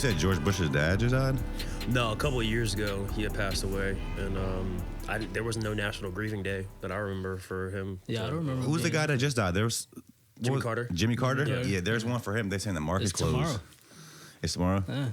said George Bush's dad just died? No, a couple of years ago he had passed away, and there was no National Grieving Day that I remember for him. Yeah, I don't remember. Who's the guy that just died? There was Jimmy Carter. Jimmy Carter? Yeah. Yeah, there's one for him. They're saying the market's It's closed. tomorrow. It's tomorrow? Yeah.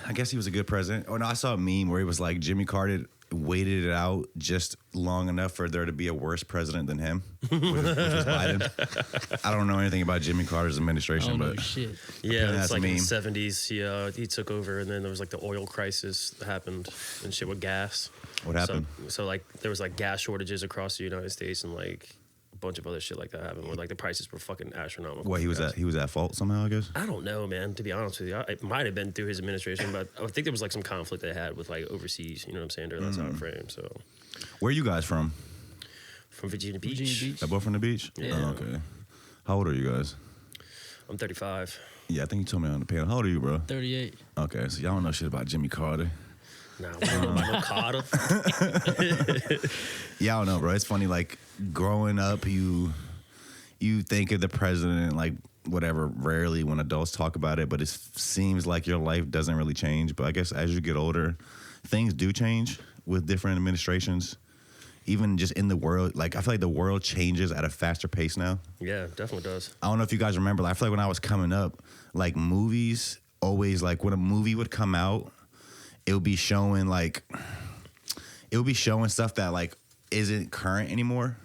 I guess he was a good president. Oh, no, I saw a meme where he was like, Jimmy Carter waited it out just long enough for there to be a worse president than him, which was Biden. I don't know anything about Jimmy Carter's administration, but Shit. Yeah, that's it's like a in meme. the 70s. He took over, and then there was like the oil crisis that happened and shit with gas. What happened? So like there was like gas shortages across the United States, and like a bunch of other shit like that happened where like the prices were fucking astronomical. What, he was at fault somehow, I guess? I don't know, man. To be honest with you, it might have been through his administration, but I think there was like some conflict they had with like overseas. You know what I'm saying? During that time frame. So Where are you guys from? from Virginia Beach. Virginia Beach. Y'all both from the beach? Yeah. Oh, okay. How old are you guys? I'm 35. Yeah, I think you told me on the panel. How old are you, bro? 38. Okay, so y'all don't know shit about Jimmy Carter. Nah, we don't know about no Carter. Yeah, I don't know, bro. It's funny, like, growing up, you think of the president, like, whatever, rarely when adults talk about it, but it seems like your life doesn't really change. But I guess as you get older, things do change with different administrations. Even just in the world, like, I feel like the world changes at a faster pace now. Yeah, definitely does. I don't know if you guys remember, like, I feel like when I was coming up, like, movies always, like, when a movie would come out, it would be showing stuff that, like, isn't current anymore.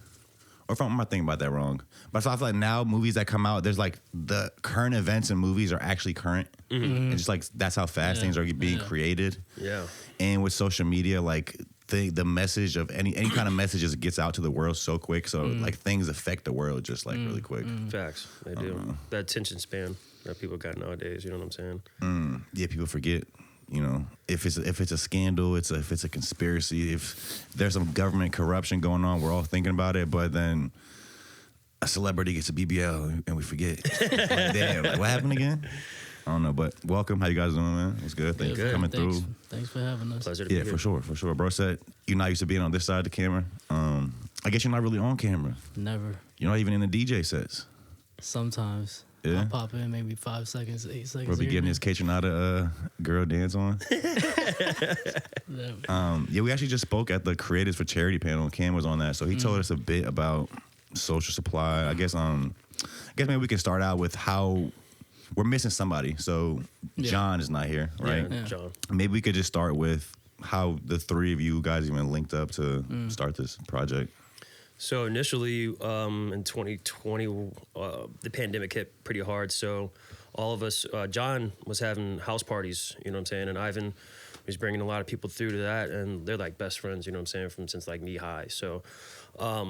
Or if I'm not thinking about that wrong. But so I feel like now movies that come out, there's, like, the current events in movies are actually current. Mm-hmm. And just, like, that's how fast things are being created. Yeah. And with social media, like, the message of any kind of messages gets out to the world so quick. So, like, things affect the world just, like, really quick. Facts. They do. That attention span that people got nowadays, you know what I'm saying? Yeah, people forget. You know, if it's a scandal, if it's a conspiracy, if there's some government corruption going on, we're all thinking about it. But then a celebrity gets a BBL and we forget. Like, damn, like, what happened again? I don't know, but welcome. How you guys doing, man? It's good. Thanks for coming through. Thanks for having us. Pleasure to be Yeah, here. for sure. Bro said you're not used to being on this side of the camera. I guess you're not really on camera. Never. You're not even in the DJ sets. Sometimes. Yeah? I'll pop in maybe 5 seconds, 8 seconds. We'll be here getting and his Kitchenada girl dance on. there. Yeah, we actually just spoke at the Creatives for Charity panel. Cam was on that, so he told us a bit about social supply. I guess maybe we can start out with how we're missing somebody. So Yeah. John is not here, right? Yeah, Yeah. John. Maybe we could just start with how the three of you guys even linked up to start this project. So initially, in 2020, the pandemic hit pretty hard. So all of us, John was having house parties, you know what I'm saying? And Ivan was bringing a lot of people through to that. And they're like best friends, you know what I'm saying, since like knee high. So a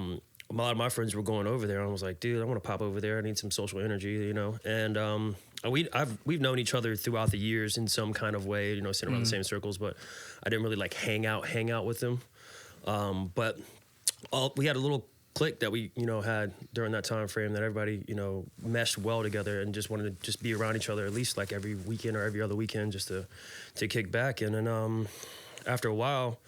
lot of my friends were going over there. And I was like, dude, I want to pop over there. I need some social energy, you know? And we've known each other throughout the years in some kind of way, you know, sitting around the same circles. But I didn't really like hang out with them. But we had a little clique that we, you know, had during that time frame that everybody, you know, meshed well together and just wanted to just be around each other at least like every weekend or every other weekend just to kick back. And then after a while,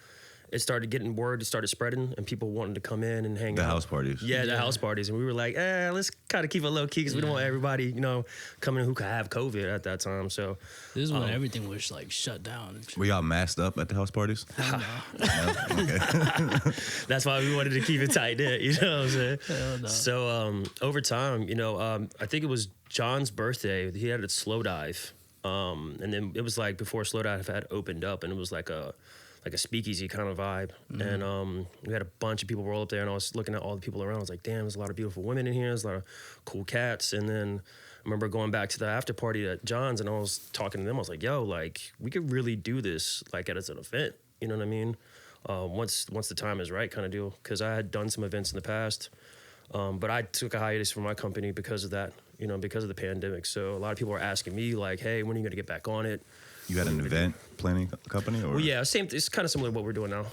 it started spreading and people wanted to come in and hang out. The house parties. Yeah, the house parties. And we were like, let's kind of keep it low key because we don't want everybody, you know, coming in who could have COVID at that time. So This is when everything was like shut down. And shit. Were y'all masked up at the house parties? Hell no. No? Okay. that's why we wanted to keep it tight knit, you know what I'm saying? Hell no. So over time, you know, I think it was John's birthday. He had a slow dive. And then it was like before slow dive had opened up and it was like a speakeasy kind of vibe. And we had a bunch of people roll up there and I was looking at all the people around. I was like, damn, there's a lot of beautiful women in here. There's a lot of cool cats. And then I remember going back to the after party at John's and I was talking to them. I was like, yo, like we could really do this like as an event. You know what I mean? Once the time is right kind of deal. Cause I had done some events in the past. But I took a hiatus from my company because of that, you know, because of the pandemic. So a lot of people were asking me like, hey, when are you going to get back on it? You had an event planning company? Or? Well, yeah, same. It's kind of similar to what we're doing now,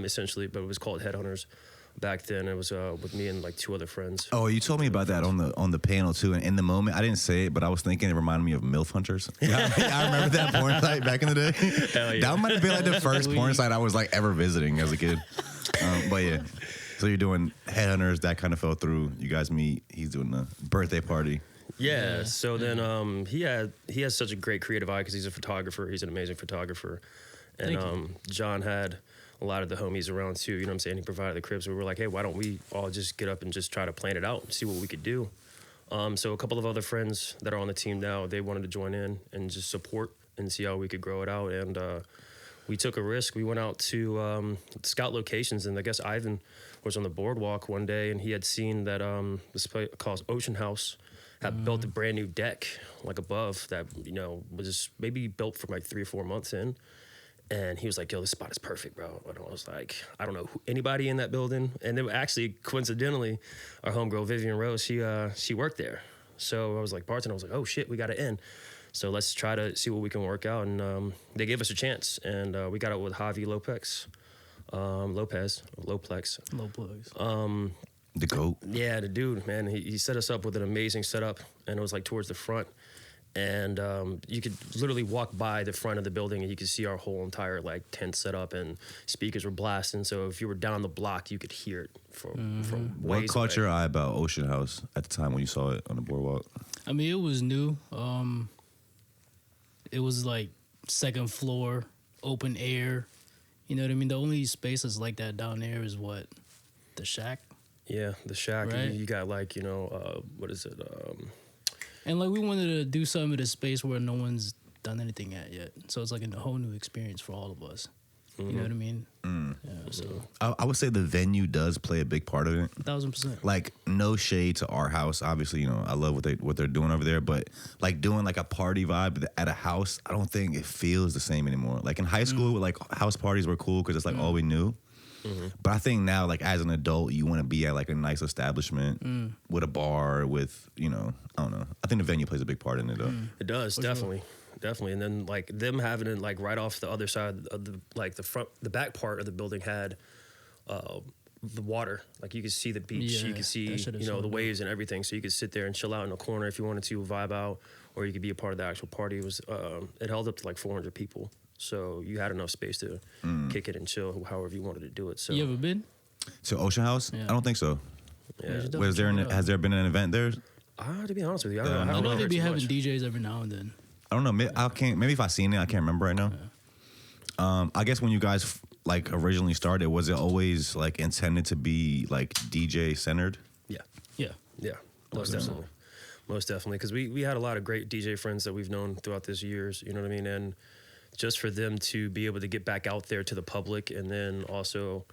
essentially. But it was called Headhunters back then. It was with me and like 2 other friends. Oh, you told me about that on the panel too. And in the moment, I didn't say it, but I was thinking it reminded me of MILF Hunters. I remember that porn site back in the day. Hell yeah. That might have been like the first porn site I was like ever visiting as a kid. But yeah, so you're doing Headhunters. That kind of fell through. You guys meet. He's doing the birthday party. Yeah. So then he has such a great creative eye because he's a photographer. He's an amazing photographer. And John had a lot of the homies around too. You know what I'm saying? He provided the cribs. We were like, hey, why don't we all just get up and just try to plan it out and see what we could do? So a couple of other friends that are on the team now, they wanted to join in and just support and see how we could grow it out. And we took a risk. We went out to scout locations, and I guess Ivan was on the boardwalk one day, and he had seen that this place called Ocean House had built a brand new deck like above that, you know, was maybe built for like 3 or 4 months in. And he was like, yo, this spot is perfect, bro. And I was like, I don't know anybody in that building. And then actually, coincidentally, our homegirl, Vivian Rose, she worked there. So I was like, bartender, I was like, oh shit, we got to in. So let's try to see what we can work out. And they gave us a chance. And we got out with Javi Lopez. The GOAT. Yeah, the dude, man. He set us up with an amazing setup. And it was like towards the front. And you could literally walk by the front of the building and you could see our whole entire like tent set up, and speakers were blasting. So if you were down the block, you could hear it from What ways caught away. your eye about Ocean House at the time when you saw it on the boardwalk? I mean, it was new. It was like second floor, open air. You know what I mean? The only space that's like that down there is what? The Shack? Yeah, the Shack. Right. You got like, you know, what is it? And like we wanted to do something at a space where no one's done anything at yet. So it's like a whole new experience for all of us. You know what I mean? Yeah, so I would say the venue does play a big part of it. 1,000%. Like, no shade to our house. Obviously, you know, I love what they're doing over there. But like doing like a party vibe at a house, I don't think it feels the same anymore. Like in high school, like house parties were cool because it's like all we knew. But I think now, like as an adult, you want to be at like a nice establishment with a bar, with, you know, I don't know. I think the venue plays a big part in it though. It does, definitely. Definitely. And then like them having it like right off the other side of the, like the back part of the building had the water. Like you could see the beach, Yeah, you could see, that shit is you know, so the dope. waves and everything. So you could sit there and chill out in a corner if you wanted to, vibe out, or you could be a part of the actual party. It was, it held up to like 400 people. So you had enough space to kick it and chill however you wanted to do it. So You ever been? To Ocean House? Yeah. I don't think so. yeah. Was there has there been an event there? To be honest with you, I Yeah, don't know. I know they heard be too having much. DJs every now and then. I don't know. Maybe if I seen it, I can't remember right now. I guess when you guys like originally started, was it always like intended to be like DJ centered? Yeah. Yeah. Yeah, most definitely. Most definitely. Because we had a lot of great DJ friends that we've known throughout these years, you know what I mean? And just for them to be able to get back out there to the public and then also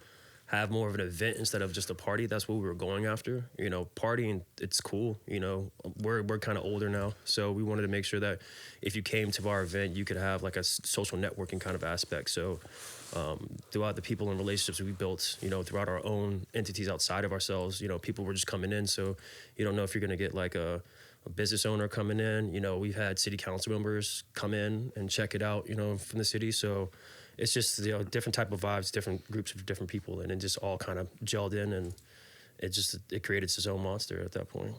have more of an event instead of just a party, that's what we were going after. You know, partying, it's cool. You know, we're kind of older now, so we wanted to make sure that if you came to our event, you could have like a social networking kind of aspect. So throughout the people and relationships we built, you know, throughout our own entities outside of ourselves, you know, people were just coming in. So you don't know if you're going to get like a business owner coming in. You know, we've had city council members come in and check it out, you know, from the city. So it's just, you know, different type of vibes, different groups of different people, and it just all kind of gelled in, and it created its own monster at that point.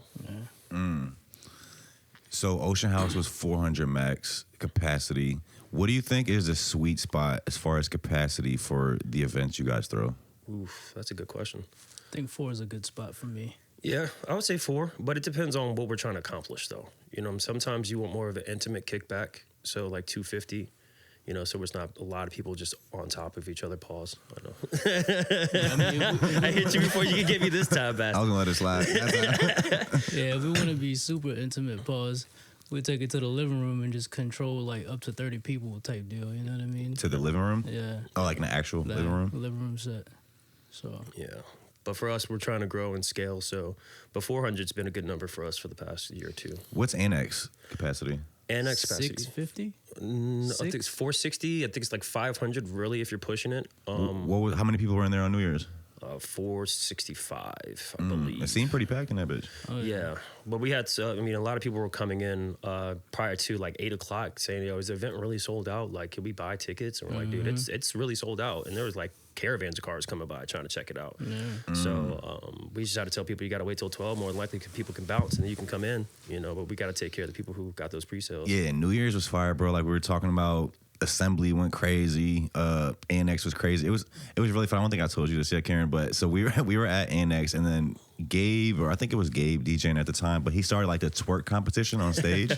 So Ocean House was 400 max capacity. What do you think is the sweet spot as far as capacity for the events you guys throw? Oof, that's a good question. I think 4 is a good spot for me. Yeah, I would say 4, but it depends on what we're trying to accomplish, though. You know, sometimes you want more of an intimate kickback, so like 250. You know, so it's not a lot of people just on top of each other. Pause. I know. I hit you before you could get me this time, I Bass. was gonna let it slide. Yeah, if we want to be super intimate, pause, we take it to the living room and just control like up to 30 people type deal. You know what I mean? To the living room? Yeah. Oh, like in the actual That living room? Living room set. So Yeah. But for us, we're trying to grow and scale. So, but 400's been a good number for us for the past year or two. What's annex capacity? Annex capacity. 650. I think it's 460. I think it's like 500 really if you're pushing it. How many people were in there on New Year's? 465, I believe. It seemed pretty packed in that bitch. Oh, Yeah, but we had, I mean, a lot of people were coming in prior to like 8 o'clock saying, yo, is the event really sold out? Like, can we buy tickets? And we're like, dude, it's really sold out. And there was like caravans of cars coming by trying to check it out. Yeah. So we just had to tell people you got to wait till 12. More than likely, people can bounce and then you can come in, you know, but we got to take care of the people who got those pre-sales. Yeah, New Year's was fire, bro. Like we were talking about Assembly went crazy. Annex was crazy. It was really fun. I don't think I told you this yet, Karen. But so we were at Annex, and then Gabe, or I think it was Gabe DJing at the time, but he started like the twerk competition on stage,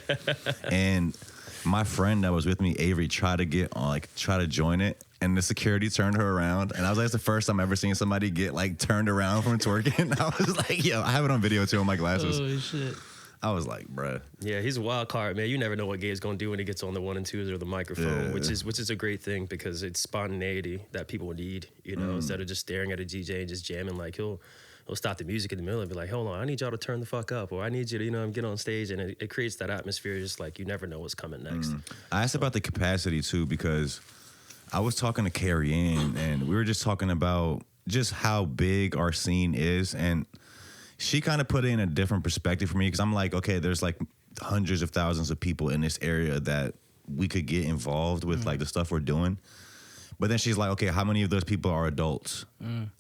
and my friend that was with me, Avery, tried to join it, and the security turned her around, and I was like, it's the first time I've ever seen somebody get like turned around from twerking. I was like, yo, I have it on video too on my glasses. Oh shit. I was like, bruh. Yeah, he's a wild card, man. You never know what Gabe's gonna do when he gets on the 1 and 2s or the microphone, which is a great thing because it's spontaneity that people need. You know, instead of just staring at a DJ and just jamming, like he'll stop the music in the middle and be like, hold on, I need y'all to turn the fuck up, or I need you to, get on stage, and it creates that atmosphere. Just like you never know what's coming next. I asked about the capacity too because I was talking to Carrie Ann, and we were just talking about just how big our scene is, and she kind of put it in a different perspective for me because I'm like, okay, there's like hundreds of thousands of people in this area that we could get involved with like the stuff we're doing. But then she's like, okay, how many of those people are adults?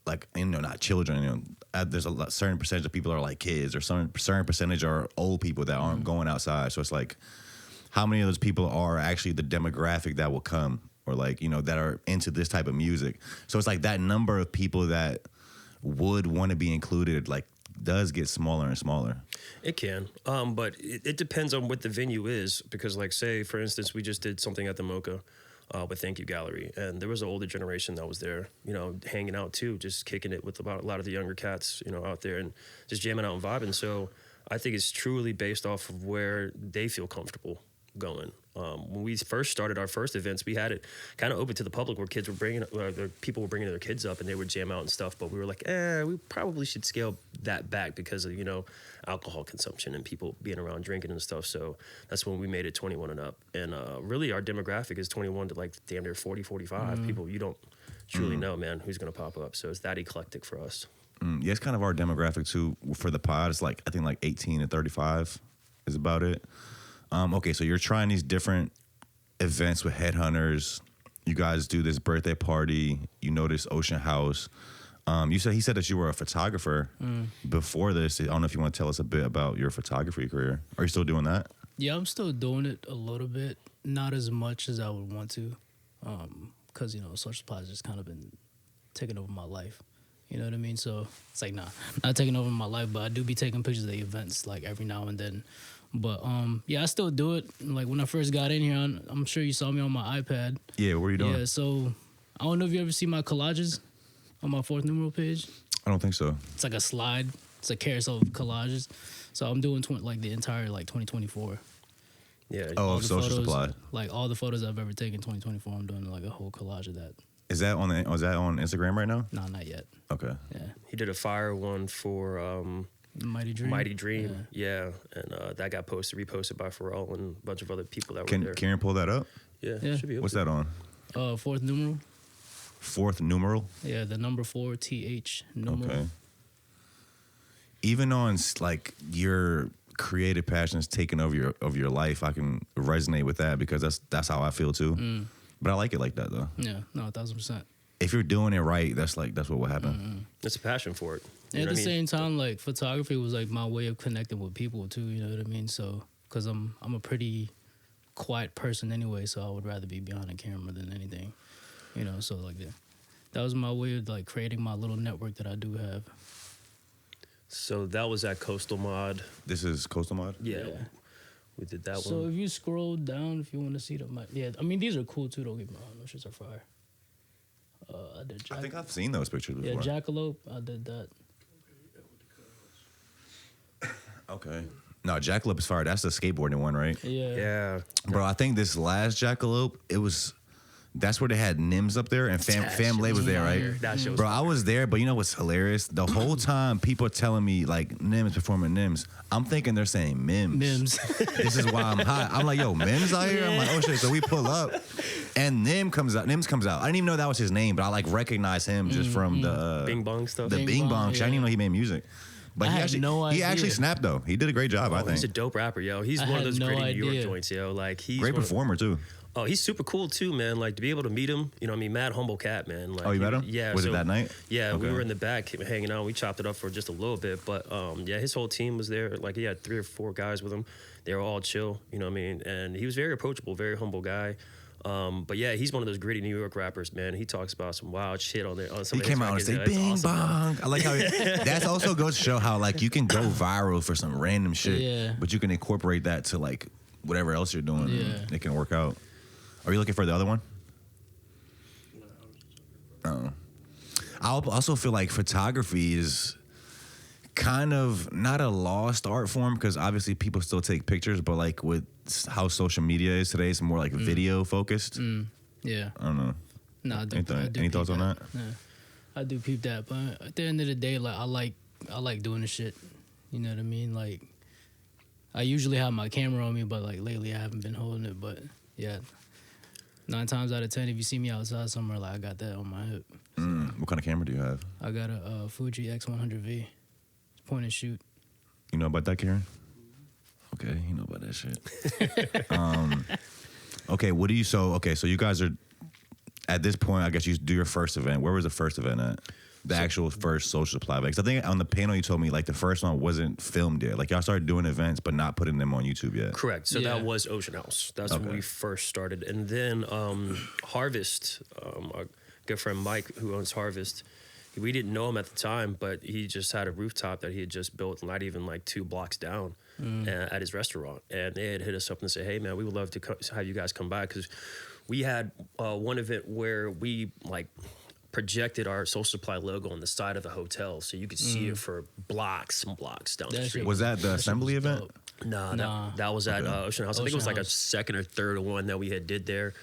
Like, not children. There's a certain percentage of people are like kids, or certain percentage are old people that aren't going outside. So it's like, how many of those people are actually the demographic that will come, or like, that are into this type of music? So it's like that number of people that would want to be included, like, does get smaller and smaller. It can, but it depends on what the venue is, because like, say for instance, we just did something at the Mocha with Thank You Gallery, and there was an older generation that was there, hanging out too, just kicking it with about a lot of the younger cats, out there and just jamming out and vibing. So I think it's truly based off of where they feel comfortable going. When we first started our first events, we had it kind of open to the public, where kids were people were bringing their kids up and they would jam out and stuff. But we were like, we probably should scale that back because of alcohol consumption and people being around drinking and stuff. So that's when we made it 21 and up. And really, our demographic is 21 to like damn near 40, 45 people. You don't truly know, man, who's gonna pop up. So it's that eclectic for us. Yeah, it's kind of our demographic too for the pod. It's like, I think like 18 to 35 is about it. Okay, so you're trying these different events with Headhunters. You guys do this birthday party. You know this Ocean House. He said that you were a photographer before this. I don't know if you want to tell us a bit about your photography career. Are you still doing that? Yeah, I'm still doing it a little bit. Not as much as I would want to, because social supply has just kind of been taking over my life. You know what I mean? So it's like, not taking over my life, but I do be taking pictures of the events like every now and then. But yeah, I still do it. Like when I first got in here, I'm sure you saw me on my iPad. Yeah, what are you doing? Yeah, so I don't know if you ever see my collages on my Fourth Numeral page. I don't think so. It's like a slide. It's a carousel of collages. So I'm doing the entire 2024. Yeah. Oh, Social Supply. Like all the photos I've ever taken in 2024, I'm doing like a whole collage of that. Is that on Instagram right now? No, not yet. Okay. Yeah. He did a fire one for Mighty Dream. Yeah. And that got reposted by Pharrell and a bunch of other people that were there. Can Karen pull that up? Yeah. Should be able What's to. that on? Fourth Numeral. Fourth Numeral? Yeah, the number 4 TH numeral. Okay. Even on like your creative passions taking over your life, I can resonate with that because that's how I feel too. But I like it like that though. Yeah, no, 1000%. If you're doing it right, that's what will happen. It's a passion for it. And at the same time, like photography was like my way of connecting with people too. You know what I mean? So, because I'm a pretty quiet person anyway, so I would rather be behind a camera than anything. So like that was my way of like creating my little network that I do have. So that was at Coastal Mod. This is Coastal Mod? Yeah. We did that one. So if you scroll down, if you want to see them, I mean these are cool too. Don't get me wrong, those shits are fire. I think I've seen those pictures before. Yeah, Jackalope, I did that. Okay. No, Jackalope is fire. That's the skateboarding one, right? Yeah. Bro, I think this last Jackalope, that's where they had Nims up there, and Famlay was there, right? That shit was Bro, I was there, but you know what's hilarious? The whole time people are telling me like Nims performing Nims, I'm thinking they're saying Mims. This is why I'm hot. I'm like, yo, Mims out here? I'm like, oh shit. So we pull up, and Nims comes out. I didn't even know that was his name, but I like recognize him just from the Bing Bong stuff. The Bing Bong. Yeah. I didn't even know he made music. But he actually snapped though. He did a great job, I think. He's a dope rapper, yo. He's one of those great New York joints, yo. Like he's great performer too. Oh, he's super cool too, man. Like to be able to meet him, mad humble cat, man. Like, you met him? Yeah. Was it that night? Yeah, Okay. we were in the back hanging out. We chopped it up for just a little bit, but yeah, his whole team was there. Like he had 3 or 4 guys with him. They were all chill, you know what I mean? And he was very approachable, very humble guy. But yeah, he's one of those gritty New York rappers, man. He talks about some wild shit on there. On some He of his came out and records. say Yeah, it's "Bing awesome, man. bong." I like how that also goes to show how like you can go viral for some random shit, Yeah. but you can incorporate that to like whatever else you're doing. Yeah. And it can work out. Are you looking for the other one? Oh. I also feel like photography is kind of not a lost art form because obviously people still take pictures, but like with how social media is today, it's more like video focused. Yeah. I don't know. No, I do. Any thoughts on that? Yeah. I do peep that, but at the end of the day, like I like doing the shit. You know what I mean? Like I usually have my camera on me, but like lately I haven't been holding it. But yeah, 9 times out of 10, if you see me outside somewhere, like I got that on my hip. What kind of camera do you have? I got a Fuji X100V, point and shoot. You know about that, Karen? Okay, you know about that shit. Okay, what do you? So you guys are at this point. I guess you do your first event. Where was the first event at? The actual first social supply event. 'Cause I think on the panel you told me like the first one wasn't filmed yet. Like y'all started doing events but not putting them on YouTube yet. Correct. So Yeah. that was Ocean House. That's when we first started. And then Harvest, our good friend Mike, who owns Harvest, we didn't know him at the time, but he just had a rooftop that he had just built not even like 2 blocks down at his restaurant. And they had hit us up and said, hey, man, we would love to have you guys come by because we had one event where we like projected our Social Supply logo on the side of the hotel so you could see it for blocks and blocks down the That street. shit Was that the assembly was event? dope. Nah, that was at Ocean House. I think it was Ocean like a House. second or third one that we did there.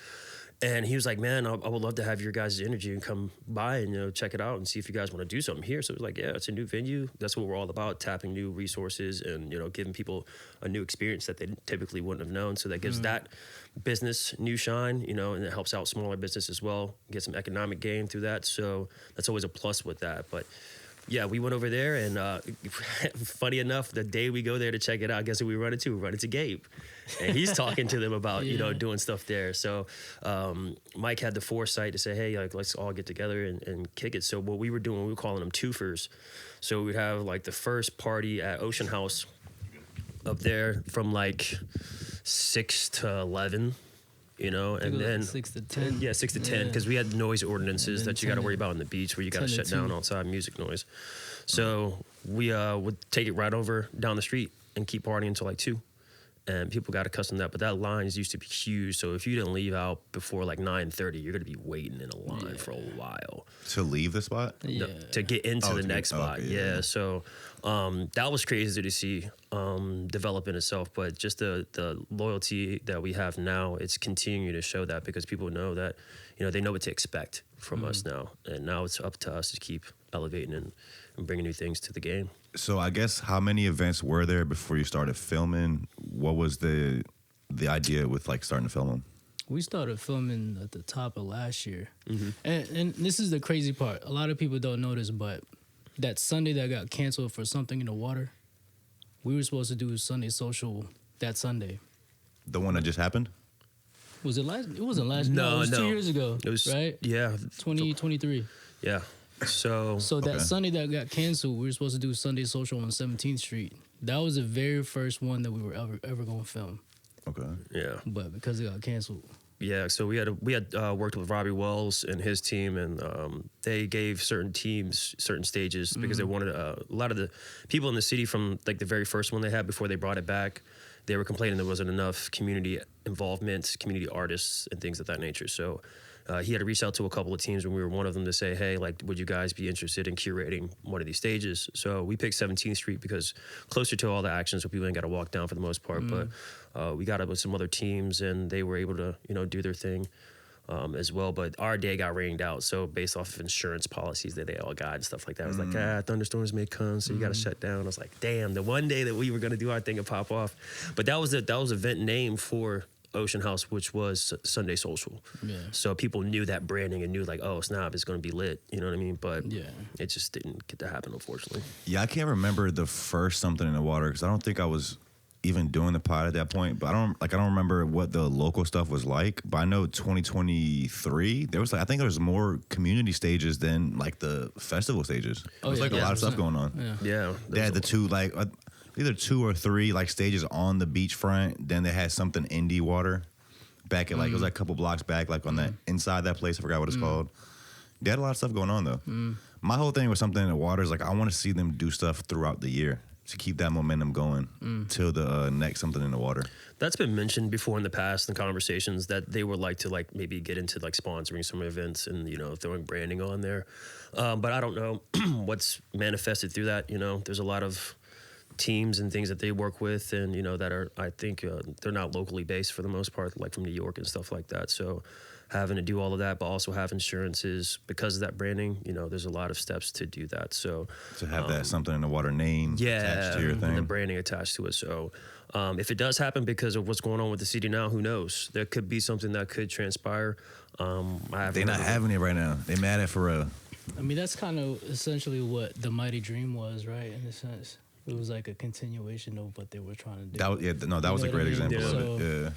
And he was like, man, I would love to have your guys' energy and come by and, check it out and see if you guys want to do something here. So it was like, yeah, it's a new venue. That's what we're all about, tapping new resources and, giving people a new experience that they typically wouldn't have known. So that gives that business new shine, and it helps out smaller business as well, get some economic gain through that. So that's always a plus with that. But yeah, we went over there and funny enough, the day we go there to check it out, guess who we run into? We run into Gabe. And he's talking to them about, doing stuff there. So Mike had the foresight to say, hey, like, let's all get together and kick it. So what we were doing, we were calling them twofers. So we'd have like the first party at Ocean House up there from like 6 to 11. And then 6 to 10. Yeah, 6 to 10, because we had noise ordinances that you got to 10 worry about on the beach where you got to 10 to shut 2. down outside music noise. So we would take it right over down the street and keep partying until like 2. And people got accustomed to that. But that lines used to be huge. So if you didn't leave out before like 9:30, you're going to be waiting in a line for a while. To leave the spot? Yeah. To get into the next spot. okay, Yeah. So that was crazy to see develop in itself. But just the loyalty that we have now, it's continuing to show that because people know that, they know what to expect from us now. And now it's up to us to keep elevating and bringing new things to the game. So I guess how many events were there before you started filming? What was the idea with like starting to film them? We started filming at the top of last year. And this is the crazy part. A lot of people don't know this, but that Sunday that got canceled for Something in the Water, we were supposed to do Sunday Social that Sunday. The one that just happened? Was it last? It wasn't last. No, it was 2 no. years ago. It was, right. Yeah. 2023. Yeah. So that Sunday that got canceled, we were supposed to do Sunday Social on 17th Street. That was the very first one that we were ever going to film. Okay. yeah. But because it got canceled. Yeah, so we had worked with Robbie Wells and his team, and they gave certain teams certain stages because they wanted a lot of the people in the city from like the very first one they had before they brought it back. They were complaining there wasn't enough community involvement, community artists, and things of that nature. So he had to reach out to a couple of teams when we were one of them to say, hey, like, would you guys be interested in curating one of these stages? So we picked 17th Street because closer to all the action, so people ain't got to walk down for the most part. But we got up with some other teams, and they were able to, do their thing as well. But our day got rained out. So based off of insurance policies that they all got and stuff like that, it was like, thunderstorms may come, so you got to shut down. I was like, damn, the one day that we were going to do our thing and pop off. But that was event name for Ocean House, which was Sunday Social. Yeah. So people knew that branding and knew like, oh, snap, it's going to be lit. You know what I mean? But Yeah. it just didn't get to happen, unfortunately. Yeah, I can't remember the first Something in the Water because I don't think I was even doing the pod at that point. But I don't remember what the local stuff was like. But I know 2023 there was I think there was more community stages than like the festival stages. There was yeah, like a lot of stuff 100%. going on. Yeah. Yeah. They had the two either 2 or 3 like stages on the beachfront. Then they had something indie water. back at like, it was like a couple blocks back, like on that inside that place. I forgot what it's called. They had a lot of stuff going on though. My whole thing with Something in the Water is like, I want to see them do stuff throughout the year to keep that momentum going till the next Something in the Water. That's been mentioned before in the past in conversations that they would like to like maybe get into like sponsoring some events and, you know, throwing branding on there. But I don't know what's manifested through that. You know, there's a lot of teams and things that they work with and, you know, that are, I think they're not locally based for the most part, like from New York and stuff like that. So having to do all of that, but also have insurances because of that branding, you know, there's a lot of steps to do that. So to have that Something in the Water name attached to your thing. And the branding attached to it. So if it does happen because of what's going on with the city now, who knows? There could be something that could transpire. They're not having it right now. They mad at for real. I mean, that's kind of essentially what the Mighty Dream was, right? In a sense, it was like a continuation of what they were trying to do. That was a great example of it.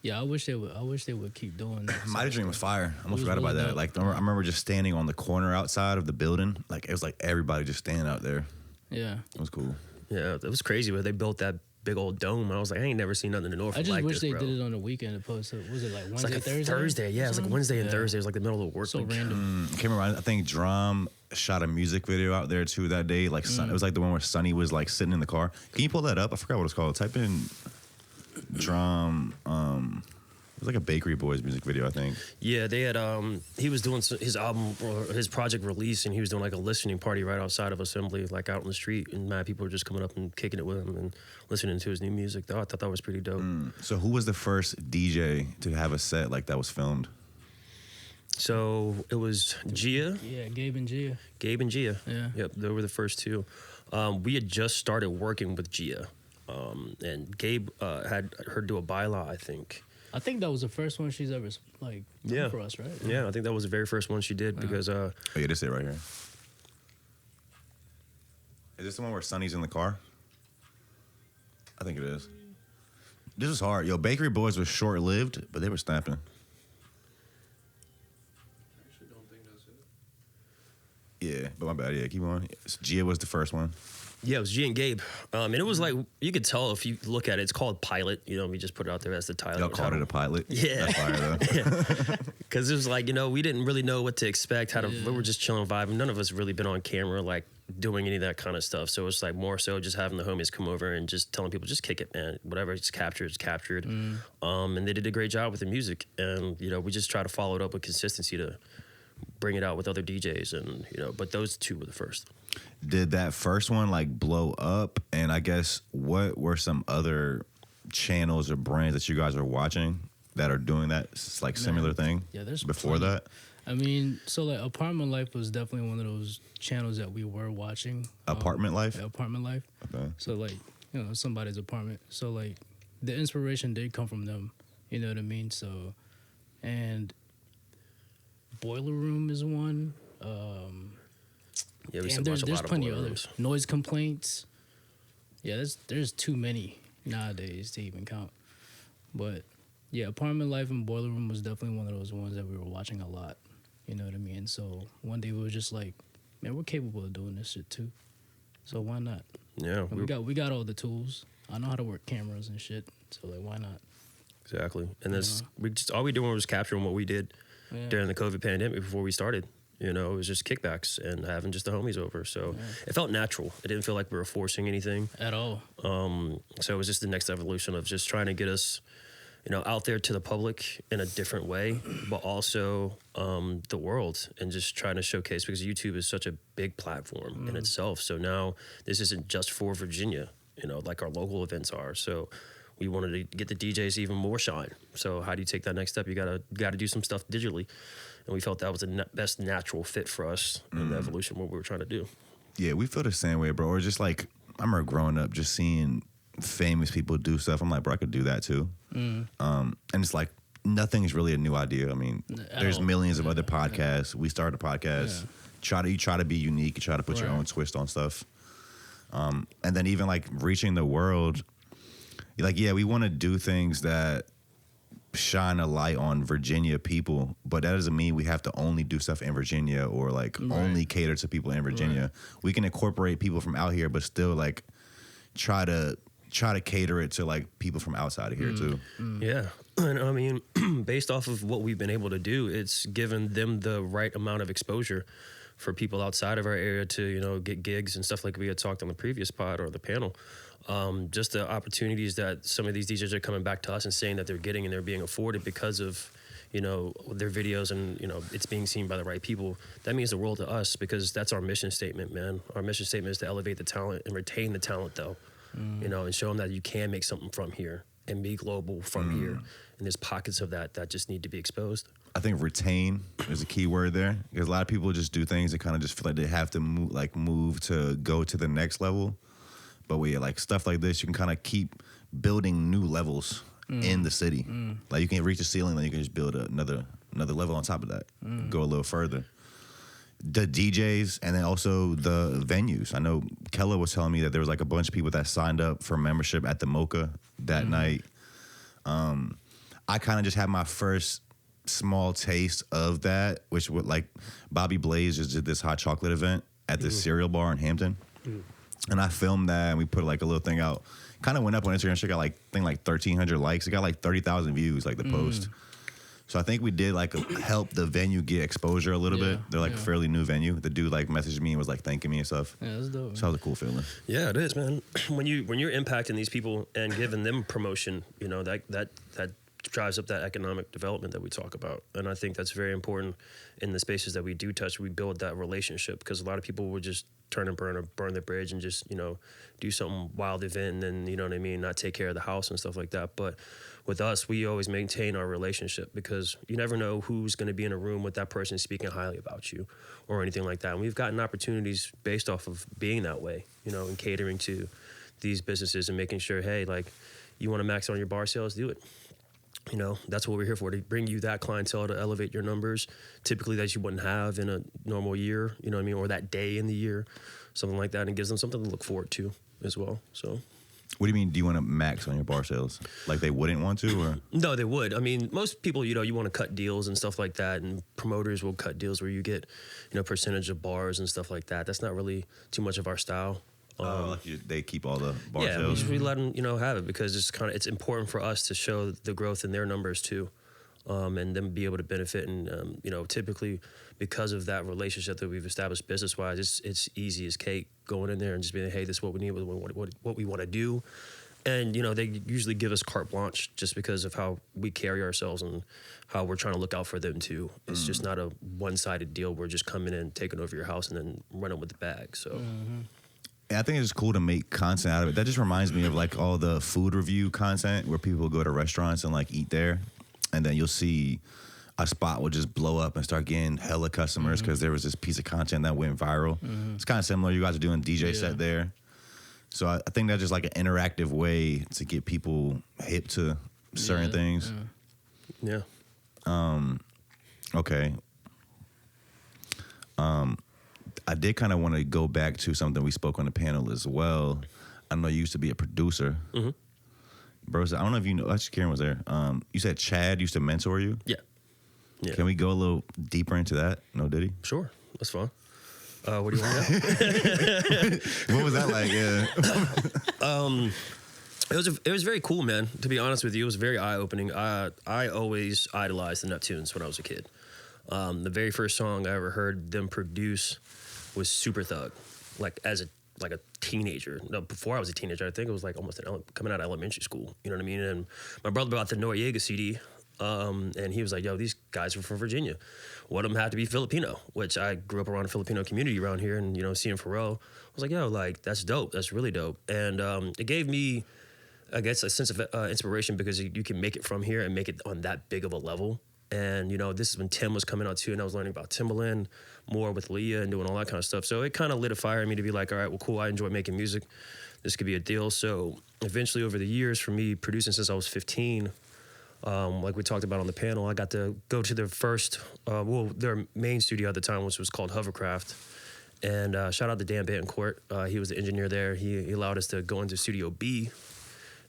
Yeah, I wish they would keep doing that. Mighty Dream was fire. I almost forgot about that. Like, I remember just standing on the corner outside of the building. Like, it was like everybody just standing out there. Yeah, it was cool. Yeah, it was crazy where they built that big old dome. I was like, I ain't never seen nothing in Norfolk I just like wish this, they bro. did it on the weekend opposed to, was it like Wednesday, It's like Thursday? Thursday, yeah. It was like Wednesday and Thursday. It was like the middle of the work So week. random. I can't remember. I think Drum shot a music video out there too that day. Like, it was like the one where Sonny was like sitting in the car. Can you pull that up? I forgot what it's called. Type in Drum. It was like a Bakery Boys music video, I think. Yeah, they had he was doing his album or his project release, and he was doing like a listening party right outside of Assembly, like out in the street, and mad people were just coming up and kicking it with him and listening to his new music. I thought that was pretty dope. So who was the first DJ to have a set like that was filmed? So it was Gia. Yeah, Gabe and Gia. Gabe and Gia. Yeah. Yep, they were the first two. We had just started working with Gia, and Gabe had her do a bylaw, I think. I think that was the first one she's ever like done for us, right? Yeah, I think that was the very first one she did because. Oh yeah, this is it right here. Is this the one where Sonny's in the car? I think it is. This was hard. Yo, Bakery Boys was short-lived, but they were snapping. Yeah, but my bad. Yeah, keep on. Gia was the first one. Yeah, it was G and Gabe. And it was like, you could tell if you look at it, it's called Pilot. You know, we just put it out there as the title. Y'all called it a pilot? Yeah. That's fire, though. Because it was like, you know, we didn't really know what to expect. We were just chilling, vibing. None of us really been on camera, like, doing any of that kind of stuff. So it's like more so just having the homies come over and just telling people, just kick it, man. Whatever, it's captured, it's captured. And they did a great job with the music. And, you know, we just try to follow it up with consistency to bring it out with other DJs. And, you know, but those two were the first. Did that first one like blow up? And I guess what were some other channels or brands that you guys are watching that are doing that like similar thing? Yeah, there's before plenty. that. I mean, so like Apartment Life was definitely one of those channels that we were watching. Apartment Life. Yeah, Apartment Life. Okay. So like, you know, somebody's apartment. So like, the inspiration did come from them. You know what I mean? So, and Boiler Room is one. Yeah, we And watch a there's lot plenty of of others. Noise Complaints. Yeah, there's too many nowadays to even count. But yeah, Apartment Life and Boiler Room was definitely one of those ones that we were watching a lot. You know what I mean? So one day we were just like, man, we're capable of doing this shit too. So why not? Yeah, And we got all the tools. I know how to work cameras and shit. So like, why not? exactly. And this all we doing was capturing what we did during the COVID pandemic before we started. You know, it was just kickbacks and having just the homies over. So it felt natural. It didn't feel like we were forcing anything At all. So it was just the next evolution of just trying to get us, you know, out there to the public in a different way, but also the world, and just trying to showcase, because YouTube is such a big platform in itself. So now this isn't just for Virginia, you know, like our local events are. So we wanted to get the DJs even more shine. So how do you take that next step? You gotta do some stuff digitally. And we felt that was the best natural fit for us in the evolution of what we were trying to do. Yeah, we feel the same way, bro. Or just like, I remember growing up just seeing famous people do stuff. I'm like, bro, I could do that too. And it's like, nothing is really a new idea. I mean, there's millions of other podcasts. We started a podcast. You try to be unique. You try to put your own twist on stuff. And then even like reaching the world, like, yeah, we want to do things that shine a light on Virginia people, but that doesn't mean we have to only do stuff in Virginia or like only cater to people in Virginia. We can incorporate people from out here, but still like try to try to cater it to like people from outside of here too. Yeah. And I mean, based off of what we've been able to do, it's given them the right amount of exposure for people outside of our area to, you know, get gigs and stuff like we had talked on the previous pod or the panel. Just the opportunities that some of these DJs are coming back to us and saying that they're getting and they're being afforded because of, you know, their videos and, you know, it's being seen by the right people. That means the world to us because that's our mission statement, man. Our mission statement is to elevate the talent and retain the talent, though, you know, and show them that you can make something from here and be global from here. And there's pockets of that just need to be exposed. I think retain is a key word there because a lot of people just do things and kind of just feel like they have to move to go to the next level. But with like stuff like this, you can kind of keep building new levels in the city. Like you can reach the ceiling, then you can just build another level on top of that. Go a little further. The DJs and then also the venues. I know Kella was telling me that there was like a bunch of people that signed up for membership at the Mocha that night. I kind of just had my first small taste of that, which would like Bobby Blaze just did this hot chocolate event at this cereal bar in Hampton. And I filmed that and we put like a little thing out. Kind of went up on Instagram. She got like 1,300 likes. It got like 30,000 views, like the post. So I think we did like help the venue get exposure a little bit. They're like a fairly new venue. The dude like messaged me and was like thanking me and stuff. Yeah, that's dope. So that was a cool feeling. Yeah, it is, man. When you're impacting these people and giving them promotion, you know, that drives up that economic development that we talk about. And I think that's very important in the spaces that we do touch. We build that relationship because a lot of people would just turn and burn the bridge and just, you know, do some wild event and then, you know what I mean, not take care of the house and stuff like that. But with us, we always maintain our relationship because you never know who's going to be in a room with that person speaking highly about you or anything like that. And we've gotten opportunities based off of being that way, you know, and catering to these businesses and making sure, hey, like, you want to max on your bar sales, do it. You know, that's what we're here for, to bring you that clientele to elevate your numbers, typically that you wouldn't have in a normal year, you know what I mean, or that day in the year, something like that, and gives them something to look forward to as well. So, what do you mean, do you want to max on your bar sales? Like they wouldn't want to, or? No, they would. I mean, most people, you know, you want to cut deals and stuff like that, and promoters will cut deals where you get, you know, percentage of bars and stuff like that. That's not really too much of our style. They keep all the bar sales. sales. We let them, you know, have it because it's important for us to show the growth in their numbers too, and them be able to benefit. And you know, typically because of that relationship that we've established business wise, it's easy as cake going in there and just being, hey, this is what we need, what we want to do. And you know, they usually give us carte blanche just because of how we carry ourselves and how we're trying to look out for them too. It's just not a one-sided deal. We're just coming in, taking over your house, and then running with the bag. So. And I think it's cool to make content out of it. That just reminds me of like all the food review content where people go to restaurants and like eat there, and then you'll see a spot will just blow up and start getting hella customers because there was this piece of content that went viral. It's kind of similar. You guys are doing DJ set there. So I think that's just like an interactive way to get people hip to certain things. Yeah. Okay. I did kind of want to go back to something we spoke on the panel as well. I know you used to be a producer. Bro, I don't know if you know. Actually, Karen was there. You said Chad used to mentor you? Yeah. Can we go a little deeper into that? No, did he? Sure. That's fine. What do you want to know? What was that like? Yeah. It was very cool, man. To be honest with you, it was very eye-opening. I always idolized the Neptunes when I was a kid. The very first song I ever heard them produce was Super Thug, like as a teenager. No, before I was a teenager, I think it was like almost coming out of elementary school. You know what I mean? And my brother bought the Noriega CD, and he was like, "Yo, these guys are from Virginia. One of them had to be Filipino," which I grew up around a Filipino community around here, and you know, seeing Pharrell, I was like, "Yo, like that's dope. That's really dope." And it gave me, I guess, a sense of inspiration because you can make it from here and make it on that big of a level. And, you know, this is when Tim was coming out too, and I was learning about Timbaland more with Leah and doing all that kind of stuff. So it kind of lit a fire in me to be like, all right, well, cool, I enjoy making music. This could be a deal. So eventually over the years, for me, producing since I was 15, like we talked about on the panel, I got to go to their first, their main studio at the time, which was called Hovercraft. And shout out to Dan Betancourt. He was the engineer there. He allowed us to go into Studio B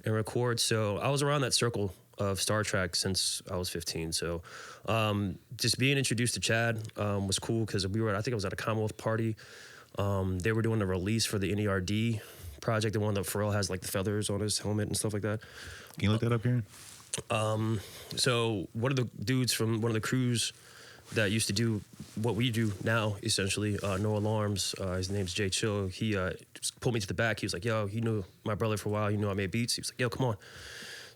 and record. So I was around that circle of Star Trek since I was 15. So just being introduced to Chad was cool because I think I was at a Commonwealth party. They were doing a release for the NERD project, the one that Pharrell has like the feathers on his helmet and stuff like that. Can you look that up here? So one of the dudes from one of the crews that used to do what we do now, essentially, No Alarms, his name's Jay Chill, he just pulled me to the back. He was like, yo, you knew my brother for a while, you know I made beats. He was like, yo, come on.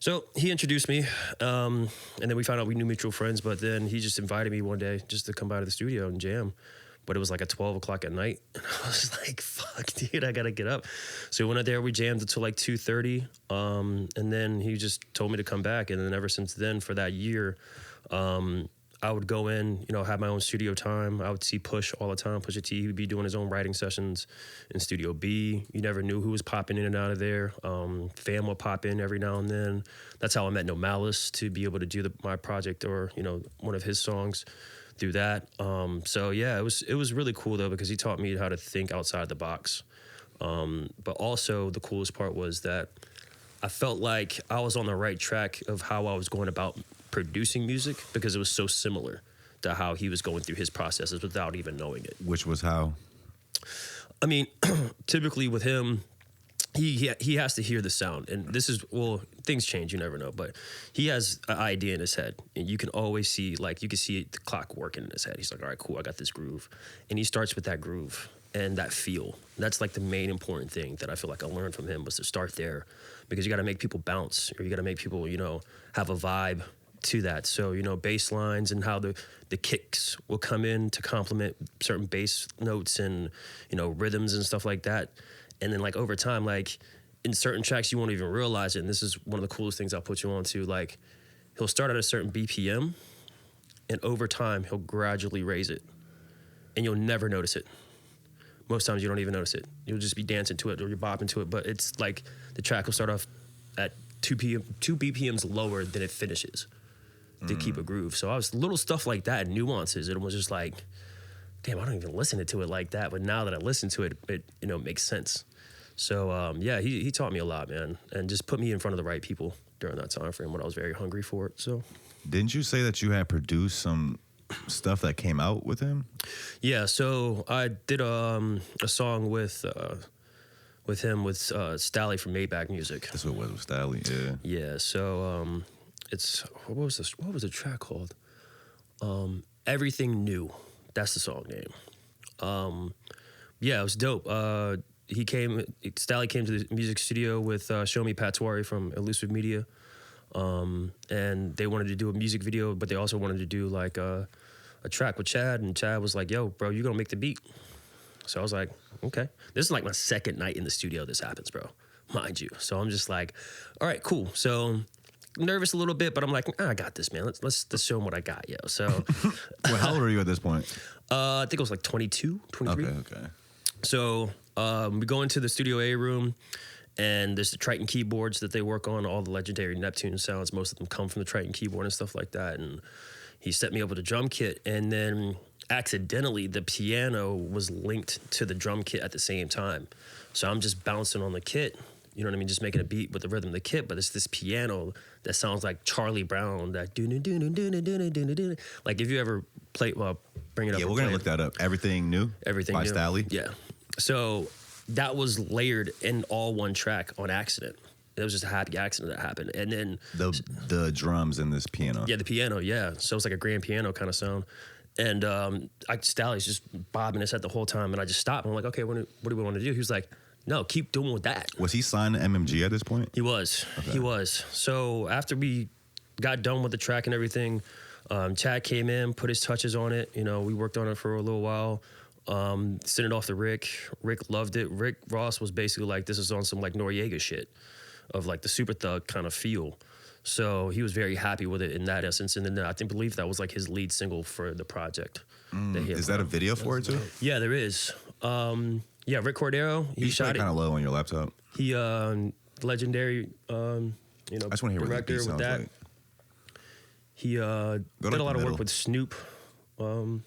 So he introduced me, and then we found out we knew mutual friends, but then he just invited me one day just to come by to the studio and jam. But it was like at 12 o'clock at night. And I was like, fuck, dude, I gotta get up. So we went out there, we jammed until like 2:30. And then he just told me to come back. And then ever since then, for that year, I would go in, have my own studio time. I would see Push all the time. Pusha T, he would be doing his own writing sessions in Studio B. You never knew who was popping in and out of there. Fam would pop in every now and then. That's how I met No Malice, to be able to do my project or, one of his songs through that. So yeah, it was really cool though, because he taught me how to think outside the box. But also the coolest part was that I felt like I was on the right track of how I was going about producing music, because it was so similar to how he was going through his processes without even knowing it. Which was how? I mean, typically with him, he has to hear the sound, and this is, well, things change, you never know, but he has an idea in his head, and you can always see, like, you can see the clock working in his head. He's like, all right, cool, I got this groove, and he starts with that groove and that feel. That's like the main important thing that I feel like I learned from him, was to start there, because you got to make people bounce, or you got to make people, have a vibe to that. So, bass lines and how the kicks will come in to complement certain bass notes and, rhythms and stuff like that. And then, like, over time, like, in certain tracks, you won't even realize it. And this is one of the coolest things I'll put you on to. Like, he'll start at a certain BPM, and over time, he'll gradually raise it. And you'll never notice it. Most times, you don't even notice it. You'll just be dancing to it, or you're bopping to it. But it's like the track will start off at 2 BPMs lower than it finishes to keep a groove. So I was little stuff like that, nuances. It was just like, damn, I don't even listen to it like that. But now that I listen to it, it makes sense. So yeah, he taught me a lot, man, and just put me in front of the right people during that time frame when I was very hungry for it. So, didn't you say that you had produced some stuff that came out with him? Yeah, so I did a song with him with Stally from Maybach Music. That's what it was with Stally, yeah. Yeah, so it's what was the track called? Everything New. That's the song name. Yeah, it was dope. Stally came to the music studio with Shomi Patwari from Elusive Media, and they wanted to do a music video, but they also wanted to do like a track with Chad, and Chad was like, yo, bro, you're gonna make the beat. So I was like, okay. This is like my second night in the studio this happens, bro, mind you. So I'm just like, all right, cool. So nervous a little bit, but I'm like, I got this, man. Let's show him what I got, yo. So Well, how old are you at this point? I think it was like 22, 23. Okay. So we go into the Studio A room, and there's the Triton keyboards that they work on, all the legendary Neptune sounds. Most of them come from the Triton keyboard and stuff like that. And he set me up with a drum kit, and then accidentally the piano was linked to the drum kit at the same time. So I'm just bouncing on the kit, you know what I mean, just making a beat with the rhythm of the kit, but it's this piano that sounds like Charlie Brown, that do-do-do-do-do-do-do-do-do. Like if you ever play, well, bring it up. Yeah, we're going to look that up. Everything New? Everything by New. Stally? Yeah. So that was layered in all one track on accident. It was just a happy accident that happened. And then the drums in this piano. Yeah, the piano, yeah. So it's like a grand piano kind of sound. And Stally's just bobbing his head the whole time, and I just stopped. I'm like, okay, what do we want to do? He was like, no, keep doing with that. Was he signed to MMG at this point? He was. Okay. He was. So after we got done with the track and everything, Chad came in, put his touches on it. We worked on it for a little while. Sent it off to Rick. Rick loved it. Rick Ross was basically like, this is on some like Noriega shit of like the super thug kind of feel. So he was very happy with it in that essence. And then I believe that was like his lead single for the project. Is that a video for it too? Yeah, there is. Yeah, Rick Cordero, he shot it. Kind of low on your laptop. He legendary, I just want to hear what the beat sounds like. He did a lot of work with Snoop. But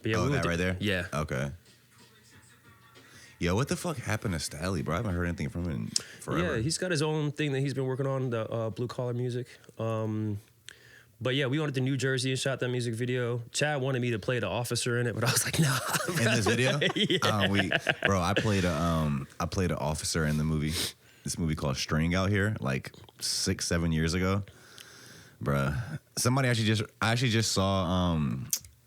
yeah, that right there? Yeah. Okay. Yo, what the fuck happened to Stally, bro? I haven't heard anything from him in forever. Yeah, he's got his own thing that he's been working on, the blue collar music. But yeah, we went to New Jersey and shot that music video. Chad wanted me to play the officer in it, but I was like, nah. In this video? Yeah. I played an officer in the movie. This movie called String out here, like 6-7 years ago. Bruh. Somebody I actually just saw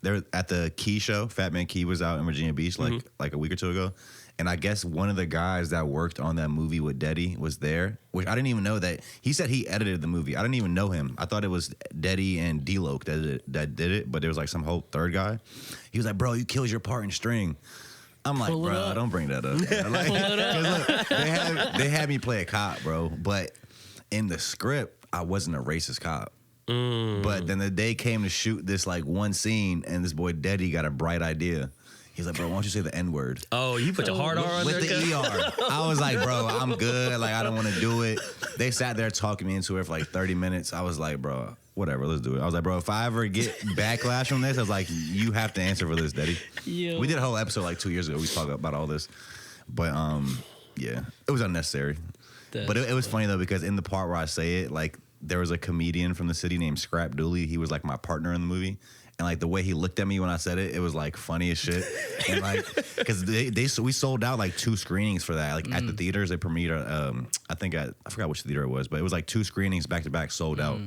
there at the Key show. Fat Man Key was out in Virginia Beach like a week or two ago. And I guess one of the guys that worked on that movie with Deddy was there, which I didn't even know that. He said he edited the movie. I didn't even know him. I thought it was Deddy and D-Loke that did it, but there was like some whole third guy. He was like, bro, you killed your part in String. I'm like, bro, don't bring that up. Like, 'cause look, they had me play a cop, bro. But in the script, I wasn't a racist cop. But then the day came to shoot this like one scene, and this boy Deddy got a bright idea. He's like, bro, why don't you say the N-word? Oh, you put your hard R on with there? the ER. I was like, bro, I'm good. Like, I don't want to do it. They sat there talking me into it for like 30 minutes. I was like, bro, whatever, let's do it. I was like, bro, if I ever get backlash from this, I was like, you have to answer for this, Deddy. Yo. We did a whole episode like 2 years ago. We talked about all this. But, yeah, it was unnecessary. But it was funny, though, because in the part where I say it, like, there was a comedian from the city named Scrap Dooley. He was like my partner in the movie. And like the way he looked at me when I said it, it was like funny as shit. And like, because we sold out like 2 screenings for that. Like at the theaters, they premiered. I forgot which theater it was, but it was like 2 screenings back to back sold out.